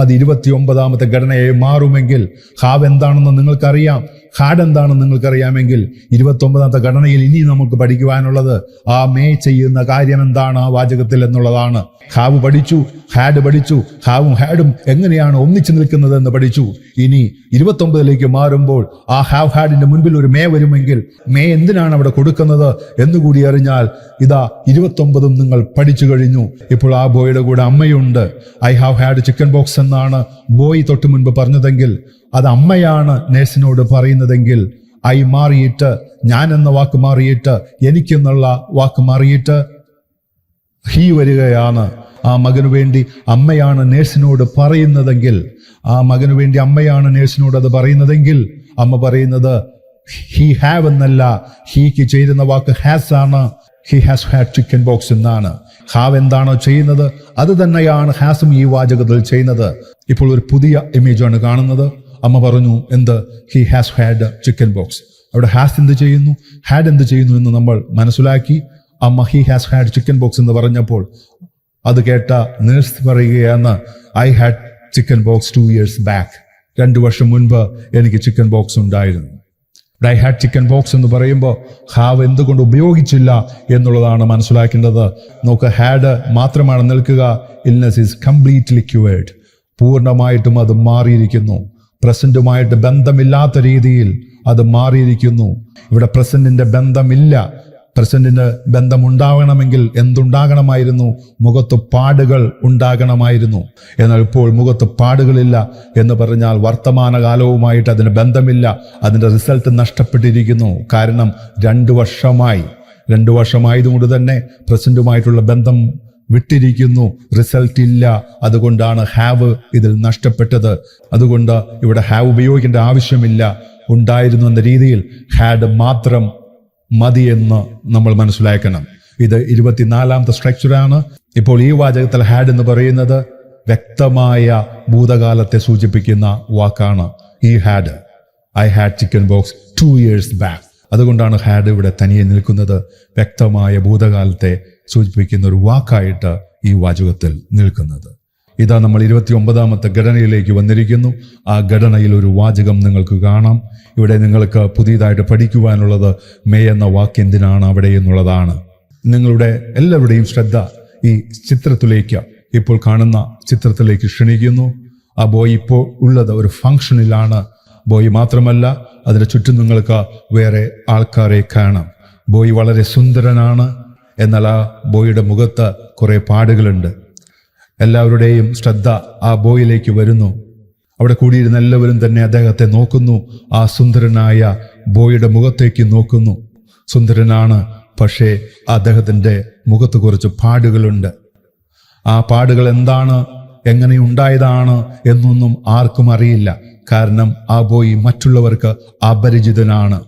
അത് 29ാമത്തെ ഘടനയായി മാറുമെങ്കിൽ, ഹാവ് എന്താണെന്ന് നിങ്ങൾക്കറിയാം, ഹാഡ് എന്താണെന്ന് നിങ്ങൾക്കറിയാമെങ്കിൽ 29ാമത്തെ ഘടനയിൽ ഇനി നമുക്ക് പഠിക്കുവാനുള്ളത് ആ മേ ചെയ്യുന്ന കാര്യം എന്താണ് ആ വാചകത്തിൽ എന്നുള്ളതാണ്. ഹാവ് പഠിച്ചു, ഹാഡ് പഠിച്ചു. ഹാവും ഹാഡും എങ്ങനെയാണ് ഒന്നിച്ചു നിൽക്കുന്നത് എന്ന് പഠിച്ചു. ഇനി 29ലേക്ക് മാറുമ്പോൾ ആ ഹാവ് ഹാഡിന്റെ മുൻപിൽ ഒരു മേ വരുമെങ്കിൽ മേ എന്തിനാണ് അവിടെ കൊടുക്കുന്നത് എന്നുകൂടി അറിഞ്ഞാൽ ഇതാ 29ഉം നിങ്ങൾ പഠിച്ചു കഴിഞ്ഞു. ഇപ്പോൾ ആ ബോയുടെ കൂടെ അമ്മയുണ്ട്. I have had chicken box എന്നാണ് ബോയ് തൊട്ട് മുൻപ് പറഞ്ഞതെങ്കിൽ അത് അമ്മയാണ് നേഴ്സിനോട് പറയുന്നതെങ്കിൽ ഐ മാറിയിട്ട്, ഞാൻ എന്ന വാക്ക് മാറിയിട്ട്, എനിക്കെന്നുള്ള വാക്ക് മാറിയിട്ട് ഹീ വരികയാണ്. ആ മകനു വേണ്ടി അമ്മയാണ് നേഴ്സിനോട് പറയുന്നതെങ്കിൽ, ആ മകനു വേണ്ടി അമ്മയാണ് നേഴ്സിനോട് അത് പറയുന്നതെങ്കിൽ അമ്മ പറയുന്നത് ഹി ഹാവ് എന്നല്ല, ഹീക്ക് ചേരുന്ന വാക്ക് ഹാസ് ആണ്. He has had chicken box എന്നാണ്. ഹാവ് എന്താണോ ചെയ്യുന്നത് അത് തന്നെയാണ് ഹാസും ഈ വാചകത്തിൽ ചെയ്യുന്നത്. ഇപ്പോൾ ഒരു പുതിയ ഇമേജാണ് കാണുന്നത്. അമ്മ പറഞ്ഞു എന്ത്? He has had chicken box. അവിടെ ഹാസ് എന്ത് ചെയ്യുന്നു, ഹാഡ് എന്ത് ചെയ്യുന്നു എന്ന് നമ്മൾ മനസ്സിലാക്കി. അമ്മ he has had chicken box എന്ന് പറഞ്ഞപ്പോൾ അത് കേട്ട നേഴ്സ് പറയുകയാണ് I had chicken box 2 years back. 2 വർഷം മുൻപ് എനിക്ക് ചിക്കൻ ബോക്സ് ഉണ്ടായിരുന്നു. ഐ ഹാഡ് ചിക്കൻ ബോക്സ് എന്ന് പറയുമ്പോൾ ഹാവ് എന്തുകൊണ്ട് ഉപയോഗിച്ചില്ല എന്നുള്ളതാണ് മനസ്സിലാക്കേണ്ടത്. നോക്ക്, ഹാഡ് മാത്രമാണ് നിൽക്കുക. Illness is completely cured. പൂർണ്ണമായിട്ടും അത് മാറിയിരിക്കുന്നു. പ്രസന്റുമായിട്ട് ബന്ധമില്ലാത്ത രീതിയിൽ അത് മാറിയിരിക്കുന്നു. ഇവിടെ പ്രസന്റിന്റെ ബന്ധമില്ല. പ്രസന്റിന് ബന്ധമുണ്ടാകണമെങ്കിൽ എന്തുണ്ടാകണമായിരുന്നു? മുഖത്ത് പാടുകൾ ഉണ്ടാകണമായിരുന്നു. എന്നാൽ ഇപ്പോൾ മുഖത്ത് പാടുകളില്ല എന്ന് പറഞ്ഞാൽ വർത്തമാനകാലവുമായിട്ട് അതിന് ബന്ധമില്ല. അതിന്റെ റിസൾട്ട് നഷ്ടപ്പെട്ടിരിക്കുന്നു. കാരണം 2 വർഷമായി. 2 വർഷമായതുകൊണ്ട് തന്നെ പ്രസന്റുമായിട്ടുള്ള ബന്ധം വിട്ടിരിക്കുന്നു. റിസൾട്ട് ഇല്ല. അതുകൊണ്ടാണ് ഹാവ് ഇതിൽ നഷ്ടപ്പെട്ടത്. അതുകൊണ്ട് ഇവിടെ ഹാവ് ഉപയോഗിക്കേണ്ട ആവശ്യമില്ല. ഉണ്ടായിരുന്നു എന്ന രീതിയിൽ ഹാഡ് മാത്രം മതിയെന്ന് നമ്മൾ മനസ്സിലാക്കണം. ഇത് 24ാമത്തെ സ്ട്രക്ചറാണ്. ഇപ്പോൾ ഈ വാചകത്തിൽ ഹാഡ് എന്ന് പറയുന്നത് വ്യക്തമായ ഭൂതകാലത്തെ സൂചിപ്പിക്കുന്ന വാക്കാണ്. ഈ had, I had chicken box 2 years back. അതുകൊണ്ടാണ് ഹാഡ് ഇവിടെ തനിയെ നിൽക്കുന്നത്. വ്യക്തമായ ഭൂതകാലത്തെ സൂചിപ്പിക്കുന്ന ഒരു വാക്കായിട്ട് ഈ വാചകത്തിൽ നിൽക്കുന്നത്. ഇതാ നമ്മൾ 29ാമത്തെ ഘടനയിലേക്ക് വന്നിരിക്കുന്നു. ആ ഘടനയിൽ ഒരു വാചകം നിങ്ങൾക്ക് കാണാം. ഇവിടെ നിങ്ങൾക്ക് പുതിയതായിട്ട് പഠിക്കുവാനുള്ളത് മേ എന്ന വാക്ക് എന്തിനാണ് അവിടെ എന്നുള്ളതാണ്. നിങ്ങളുടെ എല്ലാവരുടെയും ശ്രദ്ധ ഈ ചിത്രത്തിലേക്ക്, ഇപ്പോൾ കാണുന്ന ചിത്രത്തിലേക്ക് ക്ഷണിക്കുന്നു. ആ ബോയ് ഇപ്പോൾ ഉള്ളത് ഒരു ഫംഗ്ഷനിലാണ്. ബോയ് മാത്രമല്ല, അതിന് ചുറ്റും നിങ്ങൾക്ക് വേറെ ആൾക്കാരെ കാണാം. ബോയ് വളരെ സുന്ദരനാണ്. എന്നാൽ ആ ബോയുടെ മുഖത്ത് കുറെ പാടുകളുണ്ട്. എല്ലാവരുടെയും ശ്രദ്ധ ആ ബോയിലേക്ക് വരുന്നു. അവിടെ കൂടിയിരുന്ന എല്ലാവരും തന്നെ അദ്ദേഹത്തെ നോക്കുന്നു. ആ സുന്ദരനായ ബോയുടെ മുഖത്തേക്ക് നോക്കുന്നു. സുന്ദരനാണ്, പക്ഷേ അദ്ദേഹത്തിൻ്റെ മുഖത്ത് കുറച്ച് പാടുകളുണ്ട്. ആ പാടുകൾ എന്താണ്, എങ്ങനെ ഉണ്ടായതാണ് എന്നൊന്നും ആർക്കും അറിയില്ല. കാരണം ആ ബോയ് മറ്റുള്ളവർക്ക് അപരിചിതനാണ്.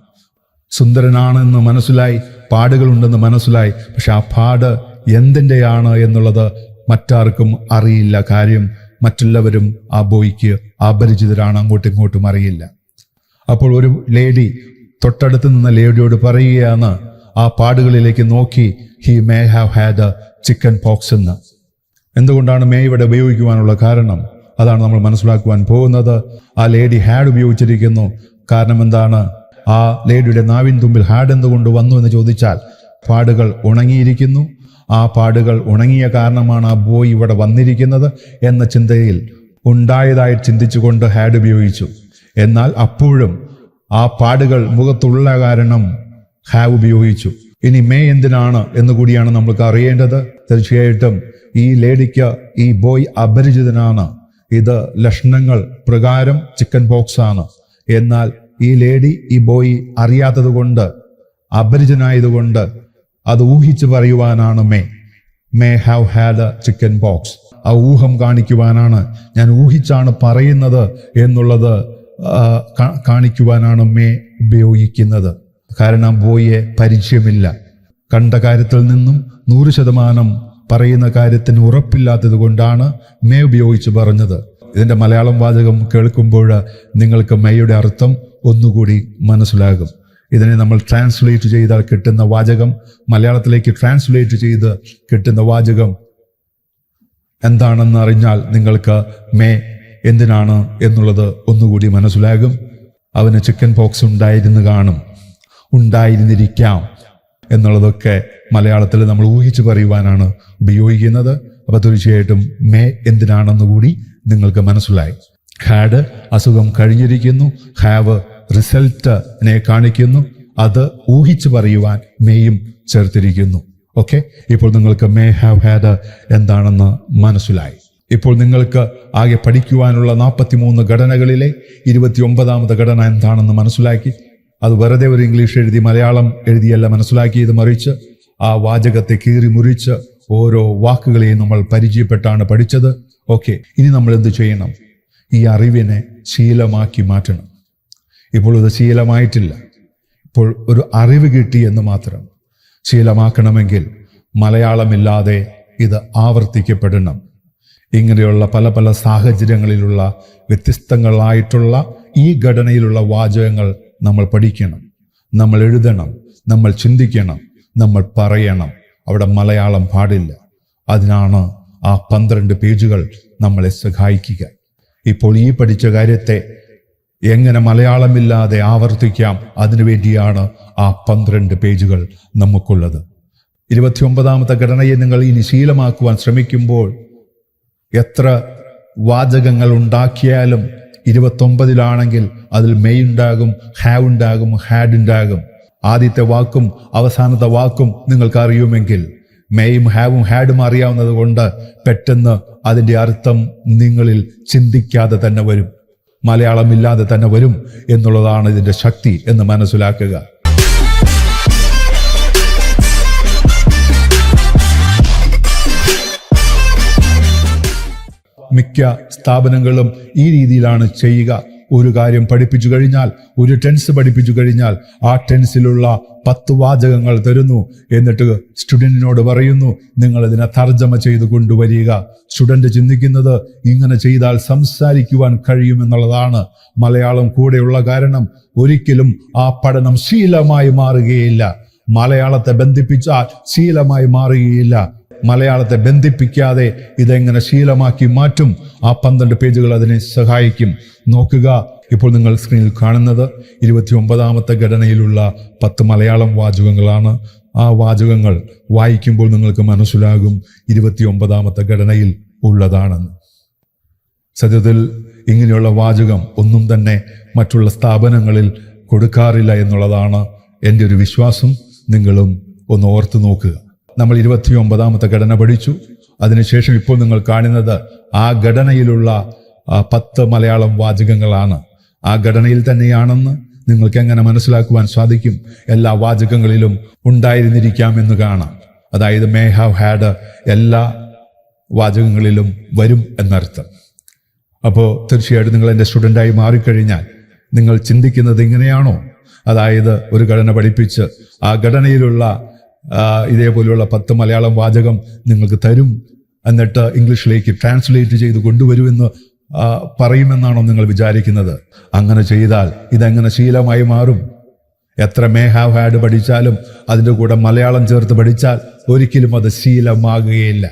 സുന്ദരനാണെന്ന് മനസ്സിലായി, പാടുകളുണ്ടെന്ന് മനസ്സിലായി, പക്ഷെ ആ പാട് എന്തിൻ്റെയാണ് എന്നുള്ളത് മറ്റാർക്കും അറിയില്ല. കാര്യം മറ്റുള്ളവരും ആ ബോയ്ക്ക് അപരിചിതരാണ്, അങ്ങോട്ടും ഇങ്ങോട്ടും അറിയില്ല. അപ്പോൾ ഒരു ലേഡി തൊട്ടടുത്ത് നിന്ന ലേഡിയോട് പറയുകയാണ്, ആ പാടുകളിലേക്ക് നോക്കി, he may have had chicken pox എന്ന്. എന്തുകൊണ്ടാണ് മേ ഇവിടെ ഉപയോഗിക്കുവാനുള്ള കാരണം? അതാണ് നമ്മൾ മനസ്സിലാക്കുവാൻ പോകുന്നത്. ആ ലേഡി ഹാഡ് ഉപയോഗിച്ചിരിക്കുന്നു. കാരണം എന്താണ്? ആ ലേഡിയുടെ നാവിൻ തുമ്പിൽ ഹാഡ് എന്തുകൊണ്ട് വന്നു എന്ന് ചോദിച്ചാൽ, പാടുകൾ ഉണങ്ങിയിരിക്കുന്നു. ആ പാടുകൾ ഉണങ്ങിയ കാരണമാണ് ആ ബോയ് ഇവിടെ വന്നിരിക്കുന്നത് എന്ന ചിന്തയിൽ ഉണ്ടായതായി ചിന്തിച്ചുകൊണ്ട് ഹാഡ് ഉപയോഗിച്ചു. എന്നാൽ അപ്പോഴും ആ പാടുകൾ മുഖത്തുള്ള കാരണം ഹാവ് ഉപയോഗിച്ചു. ഇനി മേ എന്തിനാണ് എന്നുകൂടിയാണ് നമ്മൾക്ക് അറിയേണ്ടത്. തീർച്ചയായിട്ടും ഈ ലേഡിക്ക് ഈ ബോയ് അപരിചിതനാണ്. ഇത് ലക്ഷണങ്ങൾ പ്രകാരം ചിക്കൻ പോക്സ് ആണ്. എന്നാൽ ഈ ലേഡി ഈ ബോയ് അറിയാത്തത് കൊണ്ട്, അപരിചിതനായതുകൊണ്ട് അത് ഊഹിച്ചു പറയുവാനാണ് may have had chickenpox. ആ ഊഹം കാണിക്കുവാനാണ്, ഞാൻ ഊഹിച്ചാണ് പറയുന്നത് എന്നുള്ളത് കാണിക്കുവാനാണ് മേ ഉപയോഗിക്കുന്നത്. കാരണം ബോയെ പരിചയമില്ല. കണ്ട കാര്യത്തിൽ നിന്നും 100% പറയുന്ന കാര്യത്തിന് ഉറപ്പില്ലാത്തത് കൊണ്ടാണ് മേ ഉപയോഗിച്ച് പറഞ്ഞത്. ഇതിന്റെ മലയാളം വാചകം കേൾക്കുമ്പോൾ നിങ്ങൾക്ക് മേയുടെ അർത്ഥം ഒന്നുകൂടി മനസ്സിലാകും. ഇതിനെ നമ്മൾ ട്രാൻസ്ലേറ്റ് ചെയ്താൽ കിട്ടുന്ന വാചകം, മലയാളത്തിലേക്ക് ട്രാൻസ്ലേറ്റ് ചെയ്ത് കിട്ടുന്ന വാചകം എന്താണെന്ന് അറിഞ്ഞാൽ നിങ്ങൾക്ക് മേ എന്തിനാണ് എന്നുള്ളത് ഒന്നുകൂടി മനസ്സിലാകും. അവന് ചിക്കൻ പോക്സ് ഉണ്ടായിരുന്നിരിക്കാം എന്നുള്ളതൊക്കെ മലയാളത്തിൽ നമ്മൾ ഊഹിച്ചു പറയുവാനാണ് ഉപയോഗിക്കുന്നത്. അപ്പൊ തീർച്ചയായിട്ടും മേ എന്തിനാണെന്ന് കൂടി നിങ്ങൾക്ക് മനസ്സിലായി. ഹാഡ് അസുഖം കഴിഞ്ഞിരിക്കുന്നു, ഹാവ് റിസൾട്ടിനെ കാണിക്കുന്നു, അത് ഊഹിച്ചു പറയുവാൻ മേയും ചേർത്തിരിക്കുന്നു. ഓക്കെ, ഇപ്പോൾ നിങ്ങൾക്ക് മേ ഹാവ് ഹാഡ് എന്താണെന്ന് മനസ്സിലായി. ഇപ്പോൾ നിങ്ങൾക്ക് ആകെ പഠിക്കുവാനുള്ള 43 ഘടനകളിലെ 29ാമത്തെ ഘടന എന്താണെന്ന് മനസ്സിലാക്കി. അത് വെറുതെ ഒരു ഇംഗ്ലീഷ് എഴുതി മലയാളം എഴുതിയല്ല മനസ്സിലാക്കിയത്, മറിച്ച് ആ വാചകത്തെ കീറി മുറിച്ച് ഓരോ വാക്കുകളെയും നമ്മൾ പരിചയപ്പെട്ടാണ് പഠിച്ചത്. ഓക്കെ, ഇനി നമ്മൾ എന്ത് ചെയ്യണം? ഈ അറിവിനെ ശീലമാക്കി മാറ്റണം. ഇപ്പോൾ ഇത് ശീലമായിട്ടില്ല, ഇപ്പോൾ ഒരു അറിവ് കിട്ടി എന്ന് മാത്രം. ശീലമാക്കണമെങ്കിൽ മലയാളമില്ലാതെ ഇത് ആവർത്തിക്കപ്പെടണം. ഇങ്ങനെയുള്ള പല പല സാഹചര്യങ്ങളിലുള്ള വ്യത്യസ്തങ്ങളായിട്ടുള്ള ഈ ഘടനയിലുള്ള വാചകങ്ങൾ നമ്മൾ പഠിക്കണം, നമ്മൾ എഴുതണം, നമ്മൾ ചിന്തിക്കണം, നമ്മൾ പറയണം. അവിടെ മലയാളം പാടില്ല. അതിനാണ് ആ 12 പേജുകൾ നമ്മളെ സഹായിക്കുക. ഇപ്പോൾ ഈ പഠിച്ച കാര്യത്തെ എങ്ങനെ മലയാളമില്ലാതെ ആവർത്തിക്കാം, അതിനുവേണ്ടിയാണ് ആ 12 പേജുകൾ നമുക്കുള്ളത്. 29ാമത്തെ ഘടനയെ നിങ്ങൾ ഇനി ശീലമാക്കുവാൻ ശ്രമിക്കുമ്പോൾ എത്ര വാചകങ്ങൾ ഉണ്ടാക്കിയാലും 29ലാണെങ്കിൽ അതിൽ മെയ് ഉണ്ടാകും, ഹാവ് ഉണ്ടാകും, ഹാഡ് ഉണ്ടാകും. ആദ്യത്തെ വാക്കും അവസാനത്തെ വാക്കും നിങ്ങൾക്ക് അറിയുമെങ്കിൽ, മെയും ഹാവും ഹാഡും അറിയാവുന്നത് കൊണ്ട് പെട്ടെന്ന് അതിൻ്റെ അർത്ഥം നിങ്ങളിൽ ചിന്തിക്കാതെ തന്നെ വരും, മലയാളമില്ലാതെ തന്നെ വരും എന്നുള്ളതാണ് ഇതിൻ്റെ ശക്തി എന്ന് മനസ്സിലാക്കുക. മിക്ക സ്ഥാപനങ്ങളും ഈ രീതിയിലാണ് ചെയ്യുക. ഒരു കാര്യം പഠിപ്പിച്ചു കഴിഞ്ഞാൽ, ഒരു ടെൻസ് പഠിപ്പിച്ചു കഴിഞ്ഞാൽ ആ ടെൻസിലുള്ള 10 വാചകങ്ങൾ തരുന്നു. എന്നിട്ട് സ്റ്റുഡൻറ്റിനോട് പറയുന്നു, നിങ്ങൾ ഇതിനെ തർജ്ജമ ചെയ്ത് കൊണ്ടുവരിക. സ്റ്റുഡന്റ് ചിന്തിക്കുന്നത് ഇങ്ങനെ ചെയ്താൽ സംസാരിക്കുവാൻ കഴിയുമെന്നുള്ളതാണ്. മലയാളം കൂടെയുള്ള കാരണം ഒരിക്കലും ആ പഠനം ശീലമായി മാറുകയില്ല. മലയാളത്തെ ബന്ധിപ്പിച്ചാൽ ശീലമായി മാറുകയില്ല. മലയാളത്തെ ബന്ധിപ്പിക്കാതെ ഇതെങ്ങനെ ശീലമാക്കി മാറ്റും? ആ 12 പേജുകൾ അതിനെ സഹായിക്കും. നോക്കുക, ഇപ്പോൾ നിങ്ങൾ സ്ക്രീനിൽ കാണുന്നത് 29ാമത്തെ ഘടനയിലുള്ള 10 മലയാളം വാചകങ്ങളാണ്. ആ വാചകങ്ങൾ വായിക്കുമ്പോൾ നിങ്ങൾക്ക് മനസ്സിലാകും 29ാമത്തെ ഘടനയിൽ ഉള്ളതാണെന്ന്. സത്യത്തിൽ ഇങ്ങനെയുള്ള വാചകം ഒന്നും തന്നെ മറ്റുള്ള സ്ഥാപനങ്ങളിൽ കൊടുക്കാറില്ല എന്നുള്ളതാണ് എൻ്റെ ഒരു വിശ്വാസം. നിങ്ങളും ഒന്ന് ഓർത്തു നോക്കുക. നമ്മൾ 29ാമത്തെ ഘടന പഠിച്ചു. അതിനുശേഷം ഇപ്പോൾ നിങ്ങൾ കാണുന്നത് ആ ഘടനയിലുള്ള 10 മലയാളം വാചകങ്ങളാണ്. ആ ഘടനയിൽ തന്നെയാണെന്ന് നിങ്ങൾക്ക് എങ്ങനെ മനസ്സിലാക്കുവാൻ സാധിക്കും? എല്ലാ വാചകങ്ങളിലും ഉണ്ടായിരുന്നിരിക്കാമെന്ന് കാണാം. അതായത് മേ ഹാവ് ഹാഡ് എല്ലാ വാചകങ്ങളിലും വരും എന്നർത്ഥം. അപ്പോൾ തീർച്ചയായിട്ടും നിങ്ങൾ എൻ്റെ സ്റ്റുഡൻ്റായി മാറിക്കഴിഞ്ഞാൽ നിങ്ങൾ ചിന്തിക്കുന്നത് ഇങ്ങനെയാണോ? അതായത് ഒരു ഘടന പഠിപ്പിച്ച് ആ ഘടനയിലുള്ള ഇതേപോലെയുള്ള 10 മലയാളം വാചകം നിങ്ങൾക്ക് തരും, എന്നിട്ട് ഇംഗ്ലീഷിലേക്ക് ട്രാൻസ്ലേറ്റ് ചെയ്ത് കൊണ്ടുവരുമെന്ന് പറയുമെന്നാണോ നിങ്ങൾ വിചാരിക്കുന്നത്? അങ്ങനെ ചെയ്താൽ ഇതെങ്ങനെ ശീലമായി മാറും? എത്ര മേ ഹാവ് ഹാഡ് പഠിച്ചാലും അതിൻ്റെ കൂടെ മലയാളം ചേർത്ത് പഠിച്ചാൽ ഒരിക്കലും അത് ശീലമാകുകയില്ല.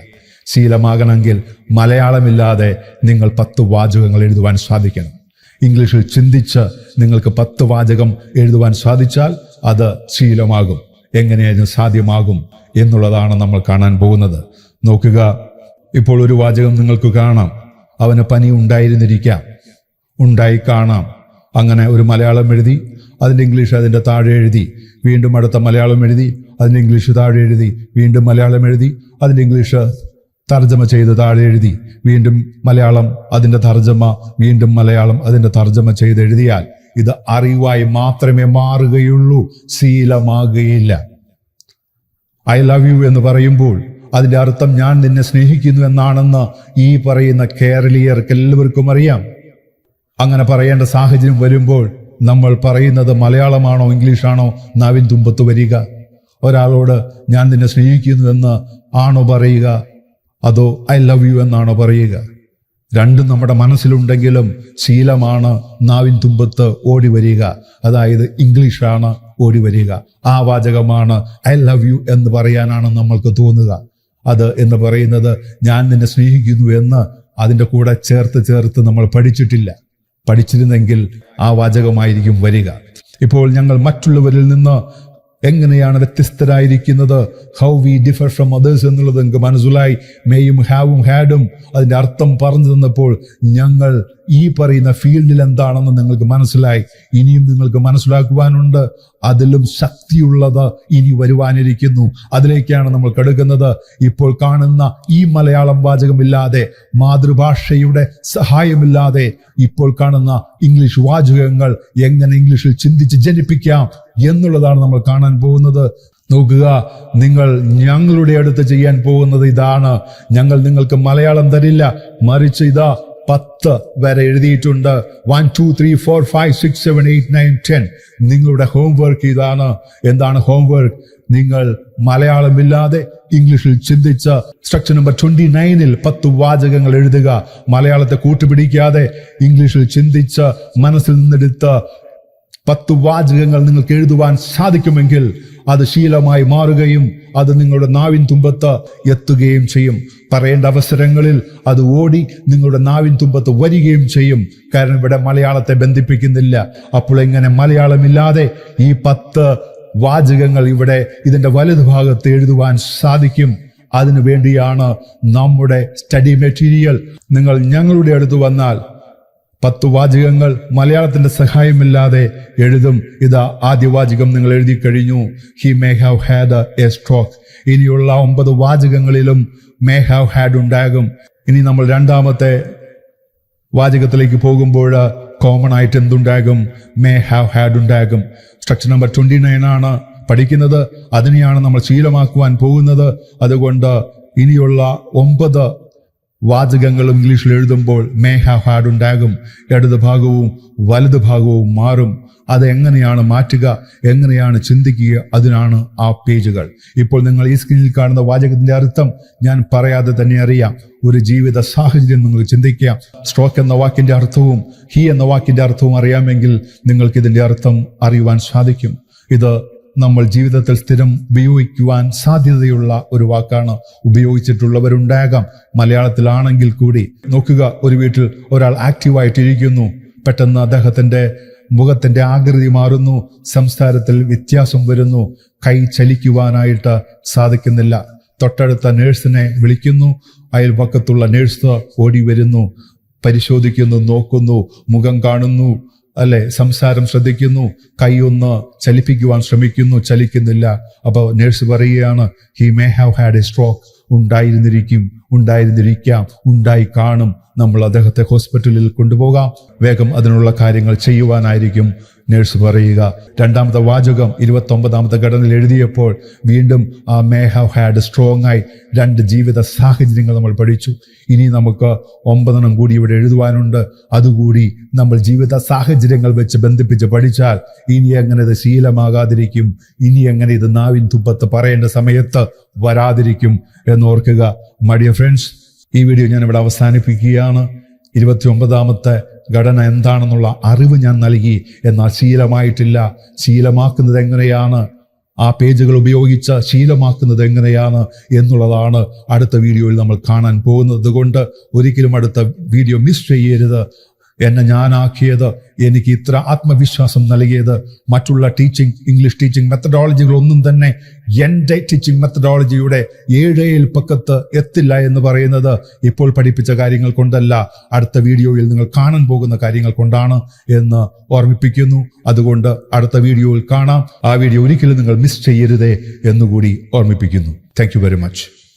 ശീലമാകണമെങ്കിൽ മലയാളമില്ലാതെ നിങ്ങൾ 10 വാചകങ്ങൾ എഴുതുവാൻ സാധിക്കണം. ഇംഗ്ലീഷിൽ ചിന്തിച്ച് നിങ്ങൾക്ക് 10 വാചകം എഴുതുവാൻ സാധിച്ചാൽ അത് ശീലമാകും. എങ്ങനെ അതിന് സാധ്യമാകും എന്നുള്ളതാണ് നമ്മൾ കാണാൻ പോകുന്നത്. നോക്കുക, ഇപ്പോൾ ഒരു വാചകം നിങ്ങൾക്ക് കാണാം. അവന് പനി ഉണ്ടായിരുന്നിരിക്കാം, ഉണ്ടായി കാണാം. അങ്ങനെ ഒരു മലയാളം എഴുതി, അതിൻ്റെ ഇംഗ്ലീഷ് അതിൻ്റെ താഴെ എഴുതി, വീണ്ടും അടുത്ത മലയാളം എഴുതി, അതിൻ്റെ ഇംഗ്ലീഷ് താഴെ എഴുതി, വീണ്ടും മലയാളം എഴുതി, അതിൻ്റെ ഇംഗ്ലീഷ് തർജ്ജമ ചെയ്ത് താഴെ എഴുതി വീണ്ടും മലയാളം അതിന്റെ തർജ്ജമ, വീണ്ടും മലയാളം അതിന്റെ തർജ്ജമ ചെയ്ത് എഴുതിയാൽ ഇത് അറിവായി മാത്രമേ മാറുകയുള്ളൂ, ശീലമാകുകയില്ല. ഐ ലവ് യു എന്ന് പറയുമ്പോൾ അതിന്റെ അർത്ഥം ഞാൻ നിന്നെ സ്നേഹിക്കുന്നു എന്നാണെന്ന് ഈ പറയുന്ന കേരളീയർക്ക് എല്ലാവർക്കും അറിയാം. അങ്ങനെ പറയേണ്ട സാഹചര്യം വരുമ്പോൾ നമ്മൾ പറയുന്നത് മലയാളമാണോ ഇംഗ്ലീഷാണോ നാവിൻ തുമ്പത്ത് വരിക? ഒരാളോട് ഞാൻ നിന്നെ സ്നേഹിക്കുന്നു എന്ന് ആണോ പറയുക, അതോ ഐ ലവ് യു എന്നാണോ പറയുക? രണ്ടും നമ്മുടെ മനസ്സിലുണ്ടെങ്കിലും ശീലമാണ് നാവിൻ തുമ്പത്ത് ഓടി വരിക, അതായത് ഇംഗ്ലീഷാണ് ഓടി വരിക. ആ വാചകമാണ് ഐ ലവ് യു എന്ന് പറയാനാണ് നമ്മൾക്ക് തോന്നുക. അത് എന്ന് പറയുന്നത് ഞാൻ നിന്നെ സ്നേഹിക്കുന്നു എന്ന് അതിൻ്റെ കൂടെ ചേർത്ത് നമ്മൾ പഠിച്ചിട്ടില്ല. പഠിച്ചിരുന്നെങ്കിൽ ആ വാചകമായിരിക്കും വരിക. ഇപ്പോൾ ഞങ്ങൾ മറ്റുള്ളവരിൽ നിന്ന് എങ്ങനെയാണ് വ്യത്യസ്തരായിരിക്കുന്നത്, how we differ from others എന്നുള്ളത് നിങ്ങൾക്ക് മനസ്സിലായി. മേയും ഹാവും ഹാഡും അതിൻ്റെ അർത്ഥം പറഞ്ഞു തന്നപ്പോൾ ഞങ്ങൾ ഈ പറയുന്ന ഫീൽഡിൽ എന്താണെന്ന് നിങ്ങൾക്ക് മനസ്സിലായി. ഇനിയും നിങ്ങൾക്ക് മനസ്സിലാക്കുവാനുണ്ട്. അതിലും ശക്തിയുള്ളത് ഇനി വരുവാനിരിക്കുന്നു. അതിലേക്കാണ് നമ്മൾ കടക്കുന്നത്. ഇപ്പോൾ കാണുന്ന ഈ മലയാളം വാചകമില്ലാതെ, മാതൃഭാഷയുടെ സഹായമില്ലാതെ ഇപ്പോൾ കാണുന്ന ഇംഗ്ലീഷ് വാചകങ്ങൾ എങ്ങനെ ഇംഗ്ലീഷിൽ ചിന്തിച്ച് ജനിപ്പിക്കാം എന്നുള്ളതാണ് നമ്മൾ കാണാൻ പോകുന്നത്. നോക്കുക, നിങ്ങൾ ഞങ്ങളുടെ അടുത്ത് ചെയ്യാൻ പോകുന്നത് ഇതാണ്. ഞങ്ങൾ നിങ്ങൾക്ക് മലയാളം തരില്ല, മറിച്ച് ഇതാ 10 വരെ എഴുതിയിട്ടുണ്ട്. 1 2 3 4 5 6 7 8 9 10. നിങ്ങളുടെ ഹോംവർക്ക് ഇതാണ്. എന്താണ് ഹോംവർക്ക്? നിങ്ങൾ മലയാളമില്ലാതെ ഇംഗ്ലീഷിൽ ചിന്തിച്ച സ്ട്രക്ചർ നമ്പർ 29-ൽ 10 വാചകങ്ങൾ എഴുതുക. മലയാളത്തെ കൂട്ടുപിടിക്കാതെ ഇംഗ്ലീഷിൽ ചിന്തിച്ച മനസ്സിൽ നിന്നെടുത്ത 10 വാചകങ്ങൾ നിങ്ങൾക്ക് എഴുതുവാൻ സാധിക്കുമെങ്കിൽ അത് ശീലമായി മാറുകയും അത് നിങ്ങളുടെ നാവിൻ തുമ്പത്ത് എത്തുകയും ചെയ്യും. പറയേണ്ട അവസരങ്ങളിൽ അത് ഓടി നിങ്ങളുടെ നാവിൻ തുമ്പത്ത് വരികയും ചെയ്യും. കാരണം ഇവിടെ മലയാളത്തെ ബന്ധിപ്പിക്കുന്നില്ല. അപ്പോൾ എങ്ങനെ മലയാളമില്ലാതെ ഈ 10 വാചകങ്ങൾ ഇവിടെ ഇതിന്റെ വലതുഭാഗത്ത് എഴുതുവാൻ സാധിക്കും? അതിനു വേണ്ടിയാണ് നമ്മുടെ സ്റ്റഡി മെറ്റീരിയൽ. നിങ്ങൾ ഞങ്ങളുടെ അടുത്ത് വന്നാൽ 10 വാചകങ്ങൾ മലയാളത്തിന്റെ സഹായമില്ലാതെ എഴുതും. ഇതാ ആദ്യ വാചകം നിങ്ങൾ എഴുതി കഴിഞ്ഞു. He may have had a stroke. ഇനിയുള്ള 9 വാചകങ്ങളിലും മേ ഹാവ് ഹാഡ് ഉണ്ടാകും. ഇനി നമ്മൾ രണ്ടാമത്തെ വാചകത്തിലേക്ക് പോകുമ്പോൾ കോമൺ ആയിട്ട് എന്തുണ്ടാകും? മേ ഹാവ് ഹാഡ് ഉണ്ടാകും. സ്ട്രക്ചർ നമ്പർ 29 ആണ് പഠിക്കുന്നത്. അതിനെയാണ് നമ്മൾ ശീലമാക്കുവാൻ പോകുന്നത്. അതുകൊണ്ട് ഇനിയുള്ള 9 വാചകങ്ങളും ഇംഗ്ലീഷിൽ എഴുതുമ്പോൾ മേ ഹാവ് ഹാഡ് ഉണ്ടാകും. ഇടത് ഭാഗവും വലത് ഭാഗവും മാറും. അത് എങ്ങനെയാണ് മാറ്റുക, എങ്ങനെയാണ് ചിന്തിക്കുക, അതിനാണ് ആ പേജുകൾ. ഇപ്പോൾ നിങ്ങൾ ഈ സ്ക്രീനിൽ കാണുന്ന വാചകത്തിന്റെ അർത്ഥം ഞാൻ പറയാതെ തന്നെ അറിയാം. ഒരു ജീവിത സാഹചര്യം നിങ്ങൾ ചിന്തിക്കുക. സ്ട്രോക്ക് എന്ന വാക്കിന്റെ അർത്ഥവും ഹി എന്ന വാക്കിന്റെ അർത്ഥവും അറിയാമെങ്കിൽ നിങ്ങൾക്ക് ഇതിന്റെ അർത്ഥം അറിയുവാൻ സാധിക്കും. ഇത് നമ്മൾ ജീവിതത്തിൽ സ്ഥിരം ഉപയോഗിക്കുവാൻ സാധ്യതയുള്ള ഒരു വാക്കാണ്. ഉപയോഗിച്ചിട്ടുള്ളവരുണ്ടാകാം, മലയാളത്തിലാണെങ്കിൽ കൂടി. നോക്കുക, ഒരു വീട്ടിൽ ഒരാൾ ആക്റ്റീവായിട്ടിരിക്കുന്നു. പെട്ടെന്ന് അദ്ദേഹത്തിന്റെ മുഖത്തിന്റെ ആകൃതി മാറുന്നു, സംസാരത്തിൽ വ്യത്യാസം വരുന്നു, കൈ ചലിക്കുവാനായിട്ട് സാധിക്കുന്നില്ല. തൊട്ടടുത്ത നേഴ്സിനെ വിളിക്കുന്നു. അയൽപക്കത്തുള്ള നേഴ്സ് ഓടി വരുന്നു, പരിശോധിക്കുന്നു, നോക്കുന്നു, മുഖം കാണുന്നു, അല്ലെ, സംസാരം ശ്രദ്ധിക്കുന്നു, കൈ ഒന്ന് ചലിപ്പിക്കുവാൻ ശ്രമിക്കുന്നു, ചലിക്കുന്നില്ല. അപ്പോൾ നേഴ്സ് പറയുകയാണ്, he may have had a stroke. ഉണ്ടായിരുന്നിരിക്കാം, ഉണ്ടായി കാണും. നമ്മൾ അദ്ദേഹത്തെ ഹോസ്പിറ്റലിൽ കൊണ്ടുപോകാം. വേഗം അതിനുള്ള കാര്യങ്ങൾ ചെയ്യുവാനായിരിക്കും നേഴ്സ് പറയുക. രണ്ടാമത്തെ വാചകം 29ാമത്തെ ഘടനയിൽ എഴുതിയപ്പോൾ വീണ്ടും ആ മേ ഹാവ് ഹാഡ് സ്ട്രോങ് ആയി 2 ജീവിത സാഹചര്യങ്ങൾ നമ്മൾ പഠിച്ചു. ഇനി നമുക്ക് 9 കൂടി ഇവിടെ എഴുതുവാനുണ്ട്. അതുകൂടി നമ്മൾ ജീവിത സാഹചര്യങ്ങൾ വെച്ച് ബന്ധിപ്പിച്ച് പഠിച്ചാൽ ഇനി എങ്ങനെ ഇത് ശീലമാകാതിരിക്കും, ഇനി എങ്ങനെ ഇത് നാവിൻ തുമ്പത്ത് പറയേണ്ട സമയത്ത് വരാതിരിക്കും എന്നോർക്കുക. മൈ ഡിയർ ഫ്രണ്ട്സ്, ഈ വീഡിയോ ഞാൻ ഇവിടെ അവസാനിപ്പിക്കുകയാണ്. 29ാമത്തെ ഘടന എന്താണെന്നുള്ള അറിവ് ഞാൻ നൽകി, എന്നാൽ ശീലമായിട്ടില്ല. ശീലമാക്കുന്നത് എങ്ങനെയാണ്, ആ പേജുകൾ ഉപയോഗിച്ച് ശീലമാക്കുന്നത് എങ്ങനെയാണ് എന്നുള്ളതാണ് അടുത്ത വീഡിയോയിൽ നമ്മൾ കാണാൻ പോകുന്നത്. കൊണ്ട് ഒരിക്കലും അടുത്ത വീഡിയോ മിസ് ചെയ്യരുത്. എന്നെ ഞാനാക്കിയത്, എനിക്ക് ഇത്ര ആത്മവിശ്വാസം നൽകിയത് മറ്റുള്ള ഇംഗ്ലീഷ് ടീച്ചിങ് മെത്തഡോളജികളൊന്നും തന്നെ എൻ്റെ ടീച്ചിങ് മെത്തഡോളജിയുടെ 7 പക്കത്ത് എത്തില്ല എന്ന് പറയുന്നത് ഇപ്പോൾ പഠിപ്പിച്ച കാര്യങ്ങൾ കൊണ്ടല്ല, അടുത്ത വീഡിയോയിൽ നിങ്ങൾ കാണാൻ പോകുന്ന കാര്യങ്ങൾ കൊണ്ടാണ് എന്ന് ഓർമ്മിപ്പിക്കുന്നു. അതുകൊണ്ട് അടുത്ത വീഡിയോയിൽ കാണാം. ആ വീഡിയോ ഒരിക്കലും നിങ്ങൾ മിസ് ചെയ്യരുതേ എന്നുകൂടി ഓർമ്മിപ്പിക്കുന്നു. Thank you very much.